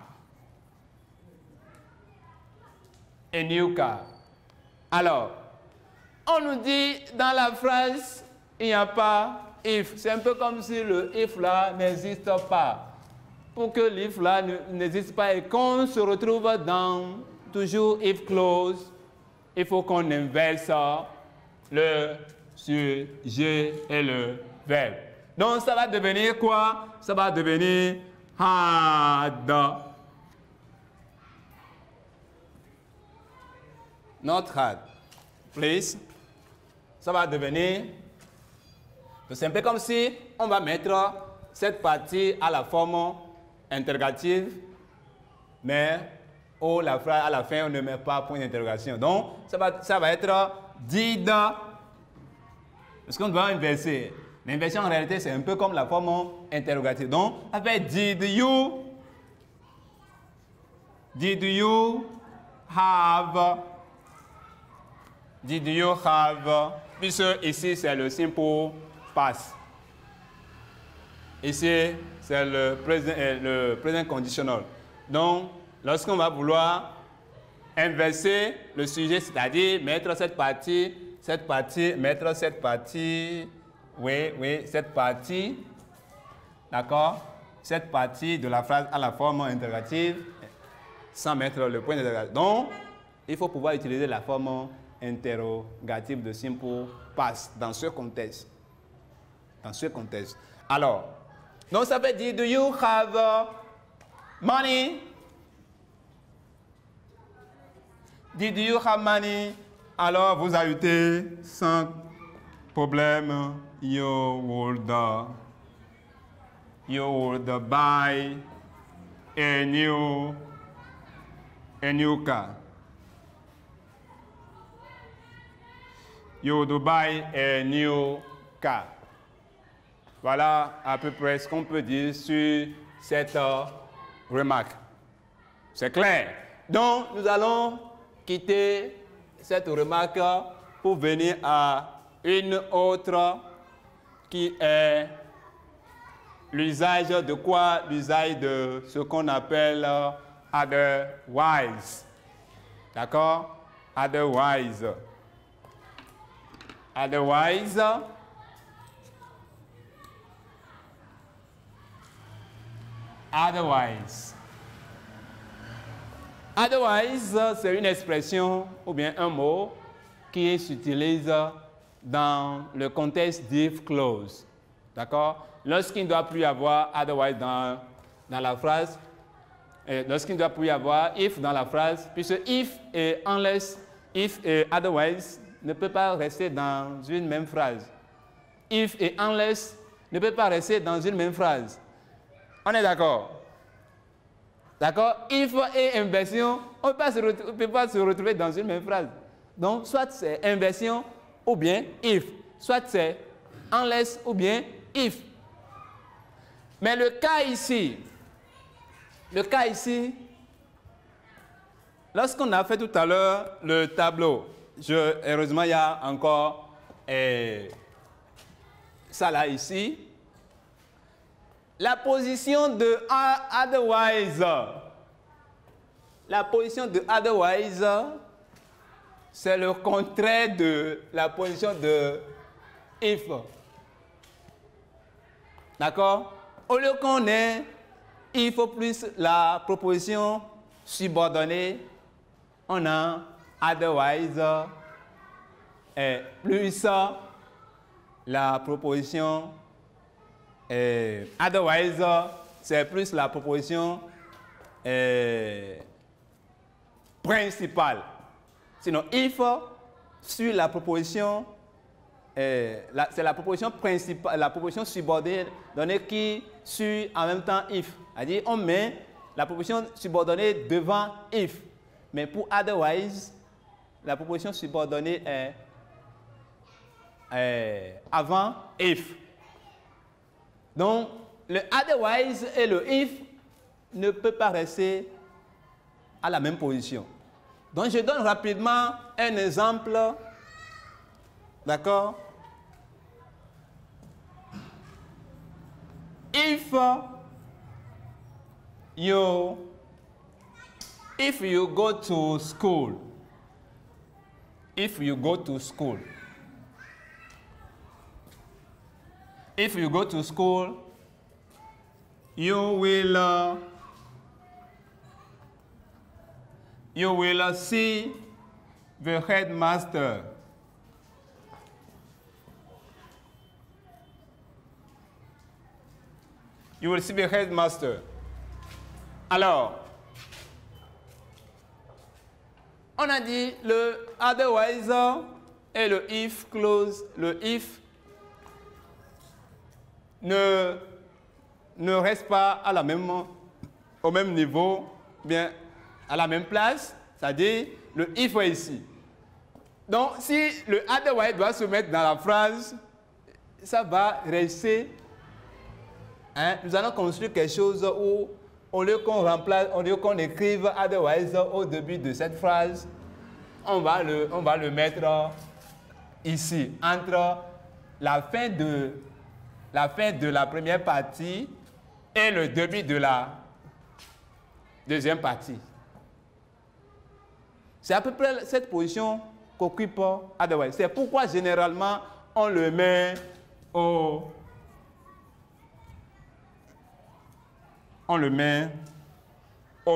A new car. Alors, on nous dit dans la phrase, il n'y a pas if. C'est un peu comme si le if là n'existe pas. Pour que l'if là n'existe pas et qu'on se retrouve dans toujours if clause, il faut qu'on inverse le sujet et le verbe. Donc ça va devenir quoi? Ça va devenir had. Not had. Please. ça va devenir, c'est un peu comme si on va mettre cette partie à la forme interrogative, mais la phrase à la fin, on ne met pas point d'interrogation. Donc, ça va être did, parce qu'on doit inverser. L'inversion, en réalité, c'est un peu comme la forme interrogative. Donc, avec did you have, puisque ici, c'est le simple past. Ici, c'est le présent conditionnel. Donc, lorsqu'on va vouloir inverser le sujet, c'est-à-dire mettre cette partie, mettre cette partie, cette partie, d'accord, cette partie de la phrase à la forme interrogative, sans mettre le point d'interrogation. Donc, il faut pouvoir utiliser la forme interrogative de simple past dans ce contexte. Alors, donc ça veut dire, do you have money? Did you have money? Alors, vous ajoutez sans problème, you would buy a new car. You would buy a new car. Voilà à peu près ce qu'on peut dire sur cette remarque. C'est clair. Donc, nous allons quitter cette remarque pour venir à une autre qui est l'usage de quoi? L'usage de ce qu'on appelle otherwise. D'accord? Otherwise. Otherwise, c'est une expression ou bien un mot qui s'utilise dans le contexte d'if clause. D'accord? Lorsqu'il ne doit plus y avoir otherwise dans la phrase, lorsqu'il ne doit plus y avoir if dans la phrase, puisque if et unless, if et otherwise ne peut pas rester dans une même phrase. If et unless ne peut pas rester dans une même phrase. On est d'accord? D'accord? If et inversion, on ne peut pas se retrouver dans une même phrase. Donc, soit c'est inversion ou bien if. Soit c'est unless ou bien if. Mais le cas ici, lorsqu'on a fait tout à l'heure le tableau, heureusement, il y a encore ça là ici. La position de otherwise, c'est le contraire de la position de if. D'accord? Au lieu qu'on ait if plus la proposition subordonnée, on a otherwise plus la proposition otherwise, c'est plus la proposition principale. Sinon, if sur la proposition, c'est la proposition principale, la proposition subordonnée qui suit en même temps if. C'est-à-dire, on met la proposition subordonnée devant if. Mais pour otherwise, la proposition subordonnée est avant if. Donc, le otherwise et le if ne peuvent pas rester à la même position. Donc, je donne rapidement un exemple. D'accord? If you go to school, you will see the headmaster. You will see the headmaster. Alors, on a dit le otherwise et le if clause, le if ne reste pas à au même niveau, bien à la même place, c'est-à-dire le if est ici. Donc, si le otherwise doit se mettre dans la phrase, ça va rester. Hein, nous allons construire quelque chose où, au lieu qu'on écrive otherwise au début de cette phrase, on va le mettre ici, entre la fin de la première partie et le début de la deuxième partie. C'est à peu près cette position qu'occupe otherwise. C'est pourquoi généralement on le met au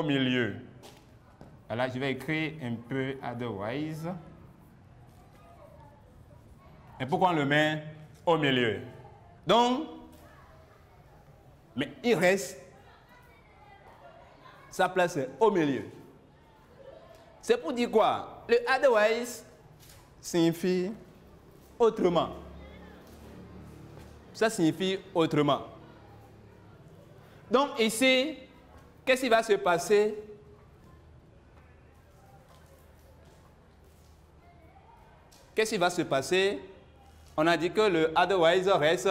milieu. Alors je vais écrire un peu otherwise. Et pourquoi on le met au milieu? Donc, mais il reste sa place au milieu. C'est pour dire quoi? Le otherwise signifie autrement. Ça signifie autrement. Donc ici, qu'est-ce qui va se passer? Qu'est-ce qui va se passer? On a dit que le otherwise reste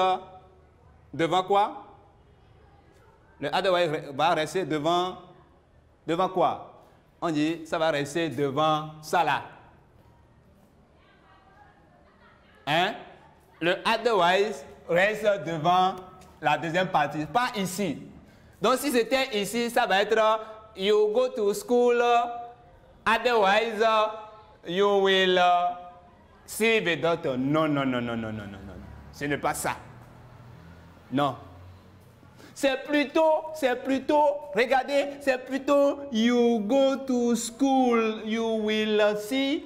devant quoi? Le otherwise va rester devant quoi? On dit ça va rester devant ça là. Hein? Le otherwise reste devant la deuxième partie, pas ici. Donc si c'était ici, ça va être you go to school, otherwise you will see the doctor. Non. Ce n'est pas ça. Non. C'est plutôt, regardez, c'est plutôt you go to school, you will see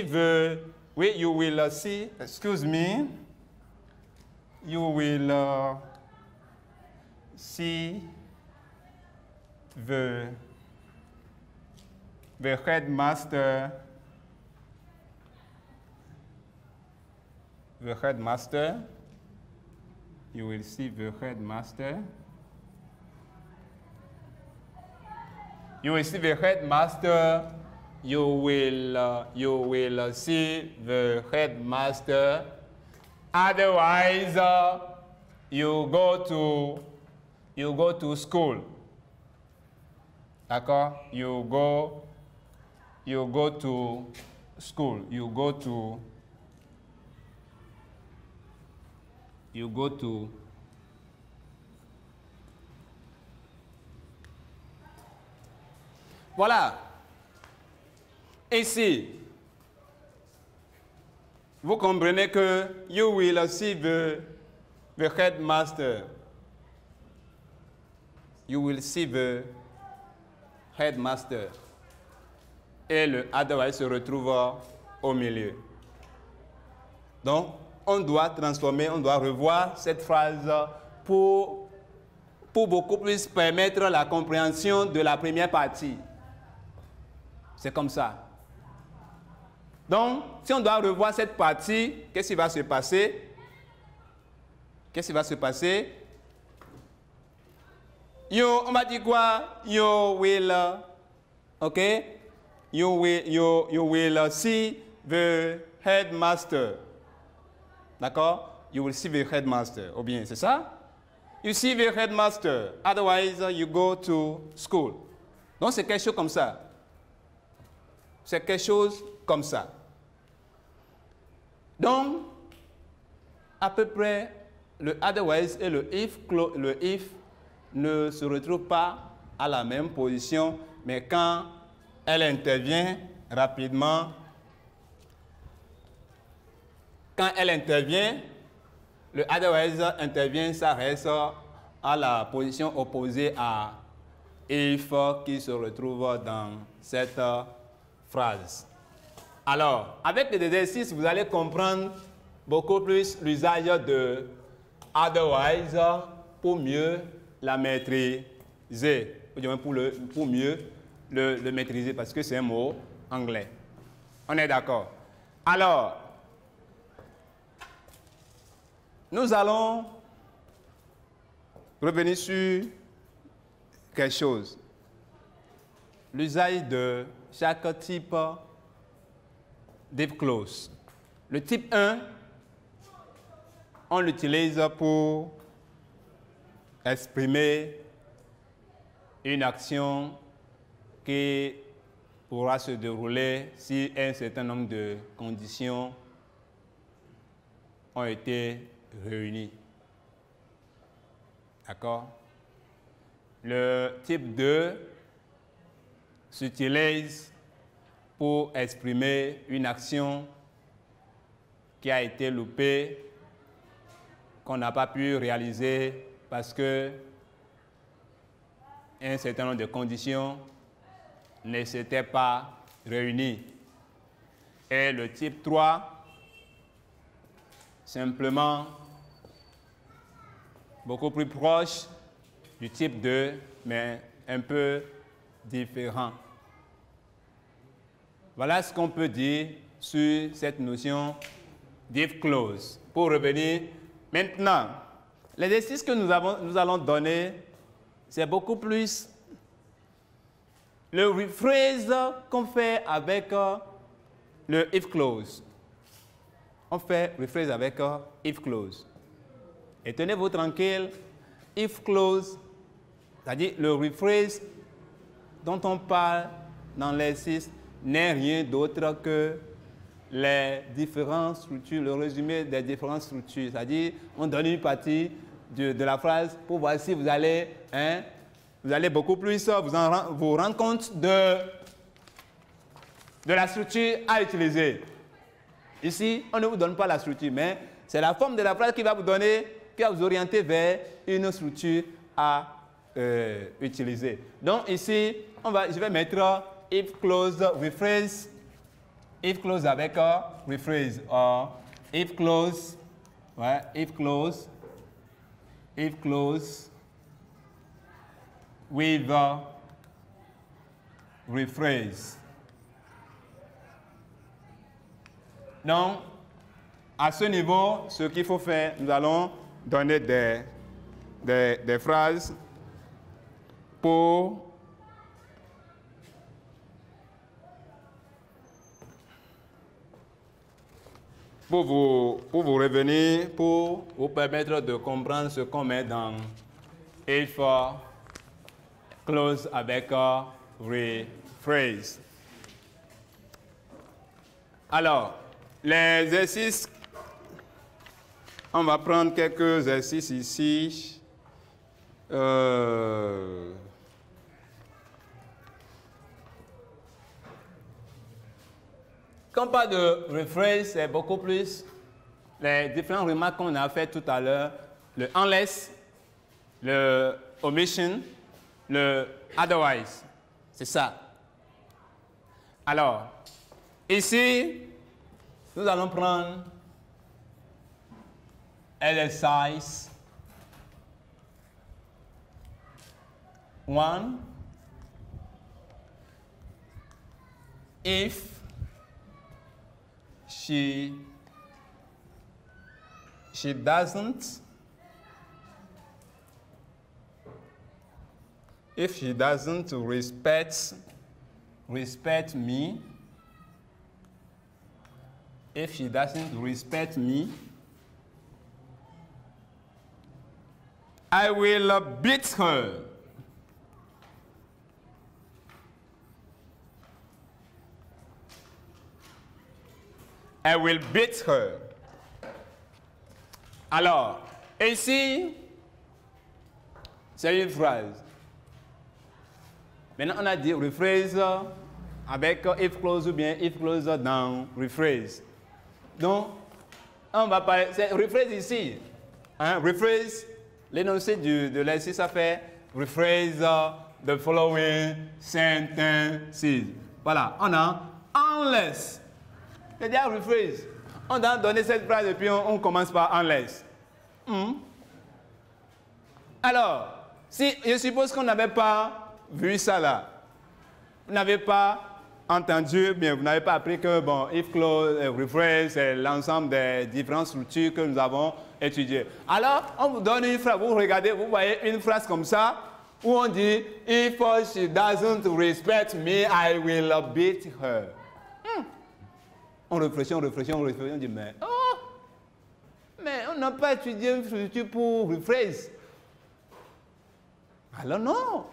the, oui, you will see, excuse me, you will see the headmaster. The headmaster. You will see the headmaster. You will see the headmaster. You will see the headmaster. Otherwise, you go to school. D'accord? You go to school. You go to voilà. Ici, vous comprenez que you will see the headmaster. You will see the headmaster. Et le otherwise se retrouve au milieu. Donc, on doit transformer, on doit revoir cette phrase pour beaucoup plus permettre la compréhension de la première partie. C'est comme ça. Donc, si on doit revoir cette partie, qu'est-ce qui va se passer? Qu'est-ce qui va se passer? On m'a dit quoi? You will, ok? You will see the headmaster. D'accord? You will see the headmaster. Ou bien, c'est ça? You see the headmaster. Otherwise, you go to school. Donc, c'est quelque chose comme ça. C'est quelque chose comme ça. Donc, à peu près, le otherwise et le if ne se retrouvent pas à la même position, mais quand elle intervient rapidement, quand elle intervient, le otherwise intervient, ça reste à la position opposée à if qui se retrouve dans cette phrase. Alors, avec les exercices, vous allez comprendre beaucoup plus l'usage de otherwise pour mieux la maîtriser. ou du moins pour mieux le maîtriser, parce que c'est un mot anglais. On est d'accord? Alors, nous allons revenir sur quelque chose. L'usage de chaque type d'if clause. Le type 1, on l'utilise pour exprimer une action qui pourra se dérouler si un certain nombre de conditions ont été réunies. D'accord? Le type 2 s'utilise pour exprimer une action qui a été loupée, qu'on n'a pas pu réaliser parce que un certain nombre de conditions ne s'étaient pas réunies. Et le type 3, simplement beaucoup plus proche du type 2, mais un peu différent. Voilà ce qu'on peut dire sur cette notion d'if clause. Pour revenir maintenant, l'exercice que nous allons donner, c'est beaucoup plus le rephrase qu'on fait avec le if clause. On fait rephrase avec if clause. Et tenez-vous tranquille, if clause, c'est-à-dire le rephrase dont on parle dans l'exercice, n'est rien d'autre que les différentes structures, le résumé des différentes structures. C'est-à-dire, on donne une partie de la phrase pour voir si vous allez, beaucoup plus vous rendre compte de la structure à utiliser. Ici, on ne vous donne pas la structure, mais c'est la forme de la phrase qui va vous orienter vers une structure à utiliser. Donc ici, je vais mettre if clause rephrase, if clause avec rephrase, if clause, ouais, if clause with rephrase. Donc, à ce niveau, ce qu'il faut faire, nous allons donner des phrases pour vous revenir, pour vous permettre de comprendre ce qu'on met dans if clause avec rephrase. Alors, les exercices, on va prendre quelques exercices ici. Quand on parle de rephrase, c'est beaucoup plus les différentes remarques qu'on a faites tout à l'heure, le unless, le omission, le otherwise. C'est ça. Alors, ici, nous allons prendre exercise 1. If she doesn't respect me, if she doesn't respect me, I will beat her. I will beat her. Alors, ici, c'est une phrase. Maintenant, on a dit rephrase avec if clause ou bien if clause dans rephrase. Donc, on va parler, c'est rephrase ici. Hein, rephrase, l'énoncé de l'exercice, ça fait rephrase the following sentences. Voilà, on a unless. C'est-à-dire rephrase. On doit donner cette phrase et puis on commence par unless. Alors, si je suppose qu'on n'avait pas vu ça là, vous n'avez pas entendu, bien, vous n'avez pas appris que, bon, if clause, rephrase, c'est l'ensemble des différentes structures que nous avons étudiées. Alors, on vous donne une phrase, vous regardez, vous voyez une phrase comme ça, où on dit, if she doesn't respect me, I will beat her. On réfléchit, on dit, mais, mais on n'a pas étudié une structure pour rephrase. Alors non.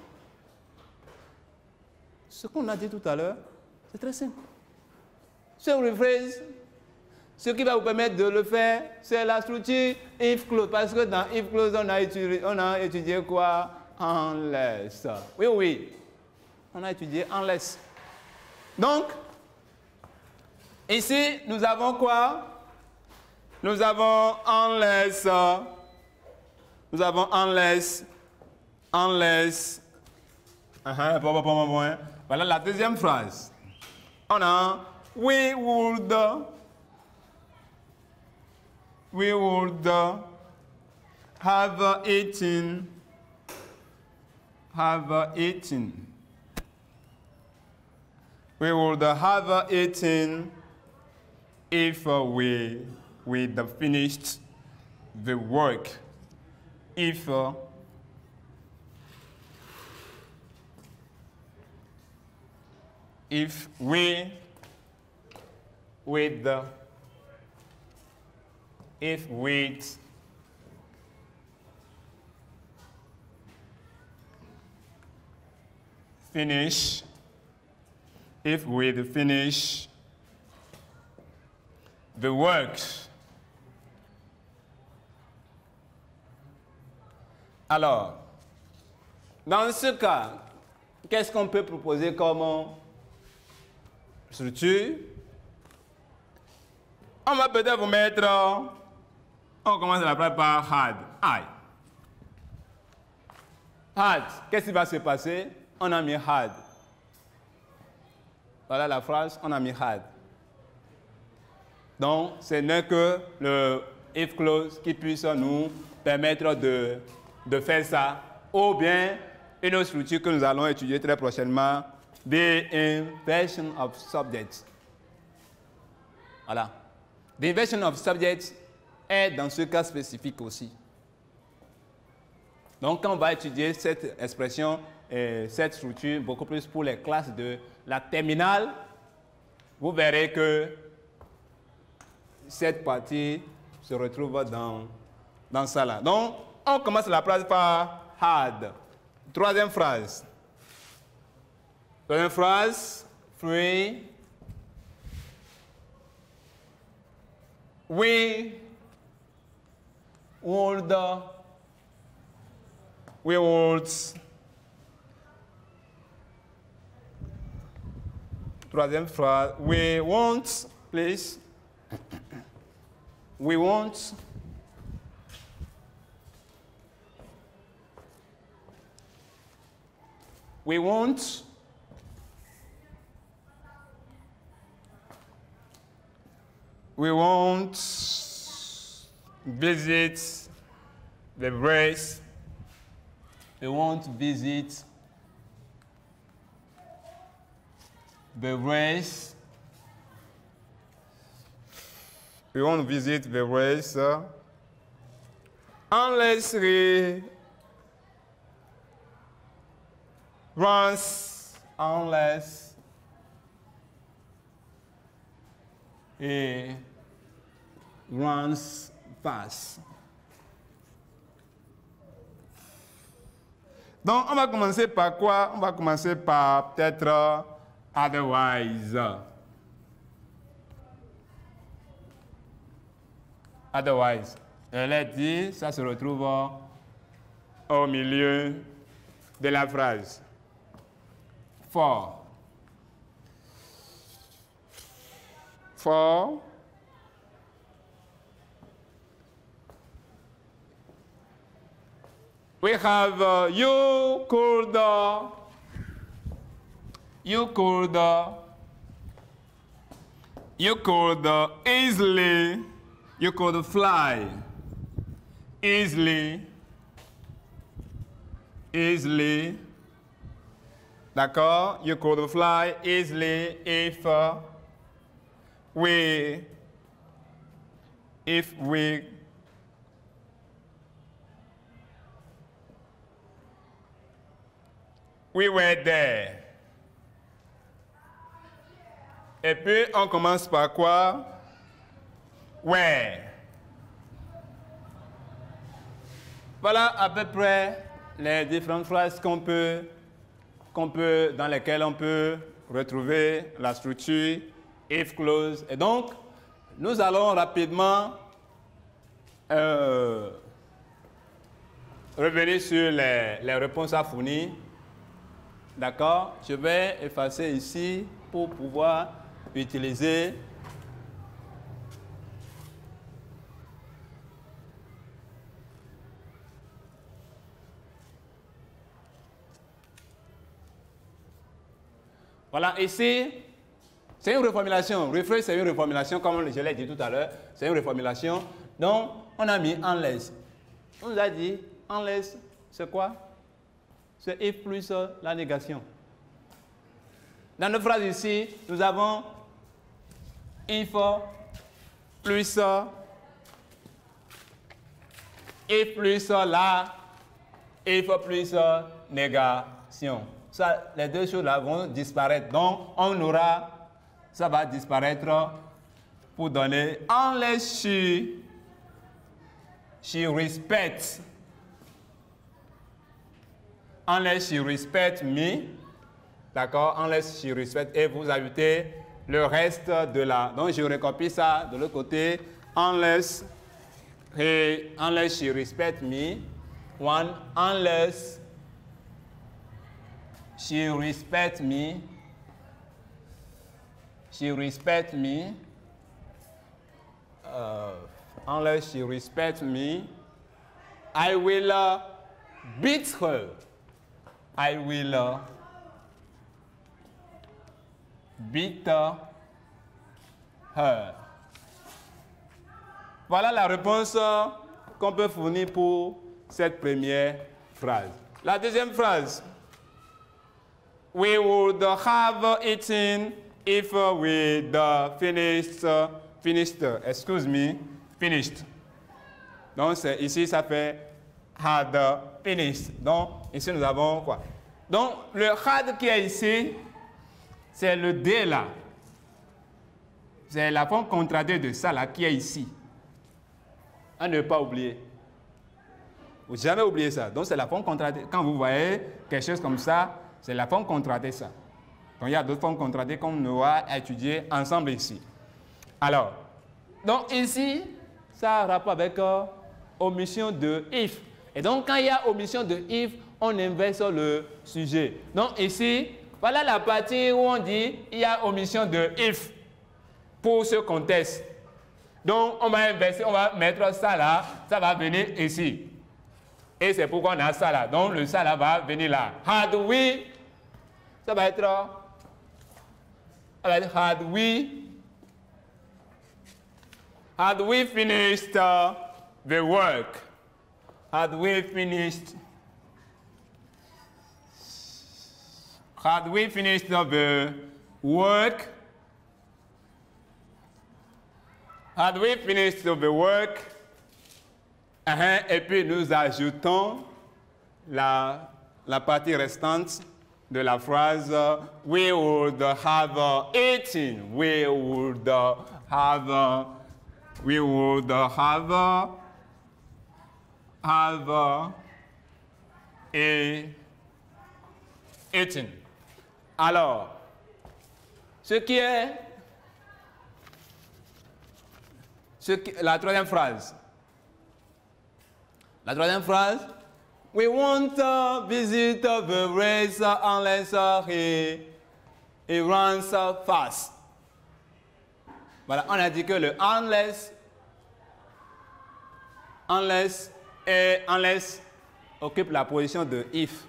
Ce qu'on a dit tout à l'heure, c'est très simple. Ce rephrase, ce qui va vous permettre de le faire, c'est la structure if clause. Parce que dans if clause, on a étudié quoi? Unless. Oui, oui. On a étudié unless. Donc, ici, nous avons quoi? Nous avons unless. Nous avons unless. Unless. Voilà la deuxième phrase. On a we would have eaten. We would have eaten if we'd finished the work. If we'd finish the work. Alors, dans ce cas, qu'est-ce qu'on peut proposer comme structure? On va peut-être vous mettre, on commence la phrase par had. I. Had. Qu'est-ce qui va se passer? On a mis had. Voilà la phrase, on a mis had. Donc, ce n'est que le if clause qui puisse nous permettre de faire ça, ou bien une autre structure que nous allons étudier très prochainement, the inversion of subject. Voilà. The inversion of subject est dans ce cas spécifique aussi. Donc, quand on va étudier cette expression et cette structure beaucoup plus pour les classes de la terminale, vous verrez que cette partie se retrouve dans ça là. Donc, on commence la phrase par had. Troisième phrase. Troisième phrase, free. We would troisième phrase, we won't, please. We won't visit the race. We won't visit the race. We won't visit the race unless he runs, unless he runs fast. Donc, on va commencer par quoi? On va commencer par peut-être otherwise. Otherwise. Elle est dit, ça se retrouve au milieu de la phrase. For. We have you could easily, you could fly easily D'accord? You could fly easily if we were there. Et puis, on commence par quoi? Where. Voilà à peu près les différentes phrases dans lesquelles on peut retrouver la structure if clause. Et donc, nous allons rapidement revenir sur les réponses à fournir. D'accord? Je vais effacer ici pour pouvoir utiliser voilà, ici, c'est une reformulation. Rephrase, c'est une reformulation, comme je l'ai dit tout à l'heure. C'est une reformulation. Donc, on a mis unless. On nous a dit, unless, c'est quoi? C'est if plus la négation. Dans notre phrase ici, nous avons if plus négation. Ça, les deux choses là vont disparaître. Donc, on aura, ça va disparaître pour donner unless she respects me. D'accord? Unless she respects. Et vous ajoutez le reste de la. Donc, je recopie ça de l'autre côté. Unless she respects me. One, unless she respects me. Unless she respects me, I will beat her. I will beat her. Voilà la réponse qu'on peut fournir pour cette première phrase. La deuxième phrase. We would have eaten if we'd finished. Donc, ici, ça fait had finished. Donc, ici, nous avons quoi? Donc, le had qui est ici, c'est le D là. C'est la forme contradée de ça là qui est ici. À ne pas oublier. Vous n'avez jamais oublié ça. Donc, c'est la forme contradée. Quand vous voyez quelque chose comme ça, c'est la forme contradée, ça. Donc, il y a d'autres formes contradées qu'on aura étudier ensemble ici. Alors, donc ici, ça a rapport avec omission de if. Et donc, quand il y a omission de if, on inverse le sujet. Donc, ici, voilà la partie où on dit il y a omission de if pour ce contexte. Donc, on va inverser, on va mettre ça là, ça va venir ici. Et c'est pourquoi on a ça là. Donc, le ça là va venir là. Had we, ça va être had we finished the work? Had we finished the work? Had we finished the work? Et puis nous ajoutons la partie restante de la phrase we would have eaten. We would have eaten. Alors, la troisième phrase. La troisième phrase, we won't visit the race unless he runs fast. Voilà, on a dit que le unless occupe la position de if.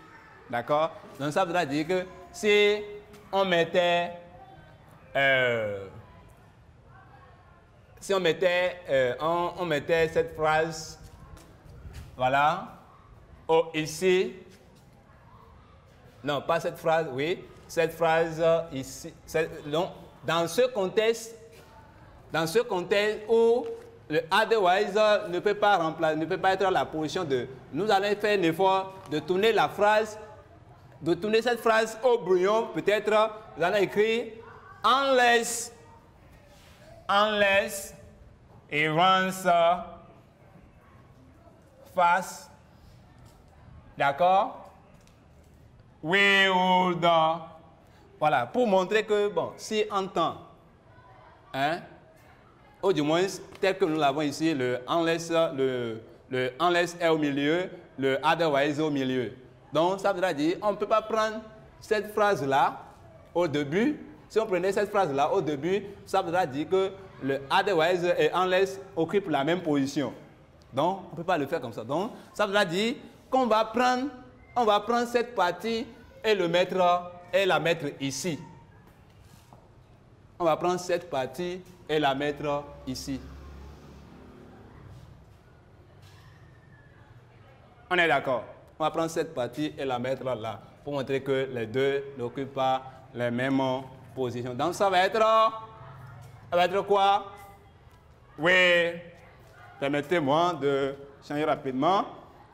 D'accord? Donc ça voudra dire que si on mettait cette phrase, voilà, ici, Non, pas cette phrase, oui. Cette phrase ici. Donc, dans ce contexte où le otherwise ne peut pas remplacer, ne peut pas être la position de. Nous allons faire l'effort de tourner la phrase, de tourner cette phrase au brouillon. Peut-être, nous allons écrire unless it runs fast. D'accord? We would. Voilà, pour montrer que, bon, si en temps, hein, ou du moins, tel que nous l'avons ici, le unless est au milieu, le otherwise au milieu. Donc, ça voudra dire, on ne peut pas prendre cette phrase-là au début. Si on prenait cette phrase-là au début, ça voudra dire que le otherwise et unless occupent la même position. Donc, on ne peut pas le faire comme ça. Donc, ça voudra dire qu'on va prendre, cette partie et la mettre ici. On va prendre cette partie et la mettre ici. On est d'accord? On va prendre cette partie et la mettre là, pour montrer que les deux n'occupent pas les mêmes positions. Donc ça va être quoi? Oui, permettez-moi de changer rapidement.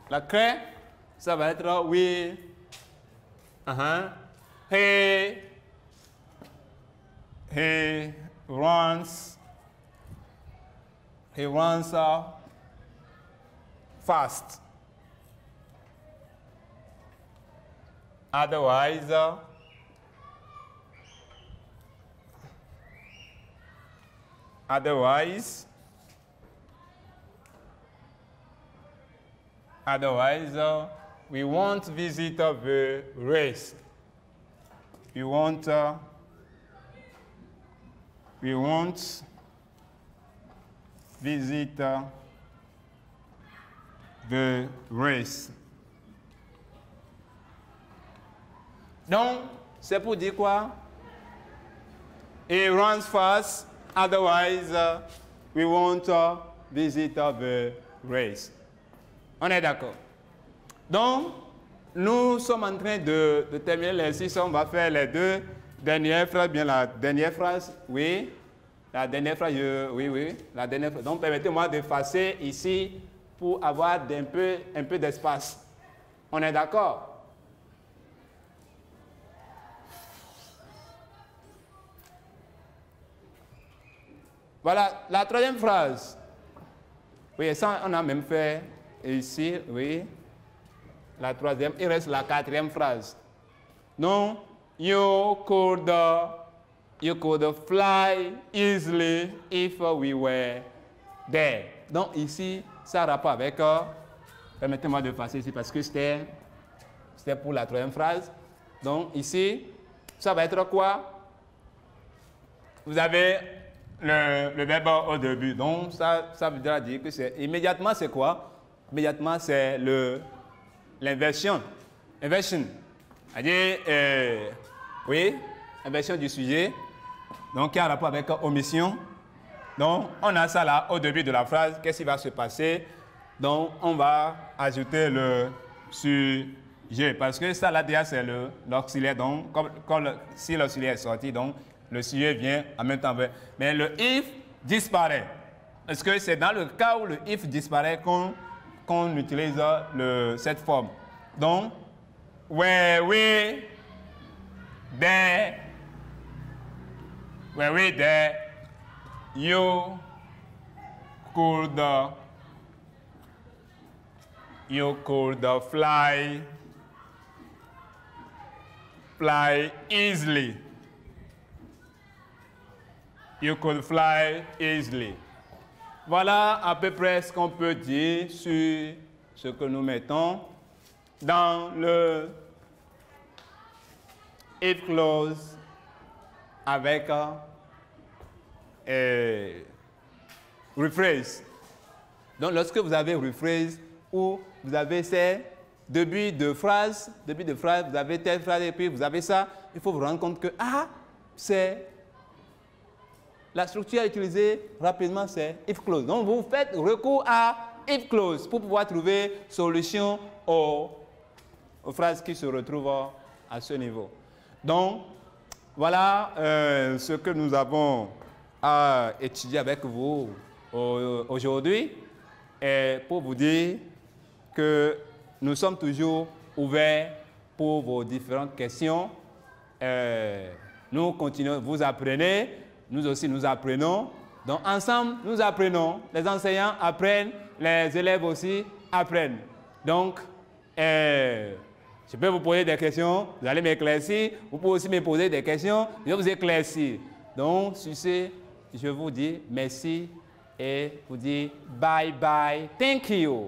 La craie, ça va être oui. He runs fast. Otherwise, we won't visit the race. We won't visit the race. Donc, c'est pour dire quoi? He runs fast, otherwise we won't visit the race. On est d'accord? Donc, nous sommes en train de terminer l'exercice. On va faire les deux dernières phrases. Bien, la dernière phrase, oui. La dernière phrase, oui. La dernière phrase. Donc, permettez-moi d'effacer ici pour avoir un peu d'espace. On est d'accord? Voilà, la troisième phrase. Oui, ça, on a même fait ici, oui. La troisième, il reste la quatrième phrase. Non, you could fly easily if we were there. Donc ici, ça a rapport avec, permettez-moi de passer ici parce que c'était pour la troisième phrase. Donc ici, ça va être quoi? Vous avez le verbe au début. Donc ça veut dire que c'est immédiatement, c'est quoi? Immédiatement, c'est l'inversion. Inversion. C'est-à-dire, oui, inversion du sujet. Donc, qui a rapport avec omission. Donc, on a ça là au début de la phrase. Qu'est-ce qui va se passer? Donc, on va ajouter le sujet. Parce que ça là, déjà, c'est l'auxiliaire. Donc, si l'auxiliaire est sorti, donc, le sujet vient en même temps. Mais le if disparaît. Est-ce que c'est dans le cas où le if disparaît qu'on utilise cette forme? Donc, were we there, you could fly easily. You could fly easily. Voilà à peu près ce qu'on peut dire sur ce que nous mettons dans le if clause avec rephrase. Donc, lorsque vous avez rephrase ou vous avez ces début de phrase, vous avez telle phrase et puis vous avez ça, il faut vous rendre compte que c'est la structure à utiliser rapidement, c'est if clause. Donc, vous faites recours à if clause pour pouvoir trouver solution aux phrases qui se retrouvent à ce niveau. Donc, voilà ce que nous avons à étudier avec vous aujourd'hui. Et pour vous dire que nous sommes toujours ouverts pour vos différentes questions. Nous continuons, vous apprenez, nous aussi nous apprenons. Donc ensemble, nous apprenons. Les enseignants apprennent, les élèves aussi apprennent. Donc, je peux vous poser des questions, vous allez m'éclaircir. Vous pouvez aussi me poser des questions, je vais vous éclaircir. Donc, sur ce, je vous dis merci et vous dis bye bye. Thank you.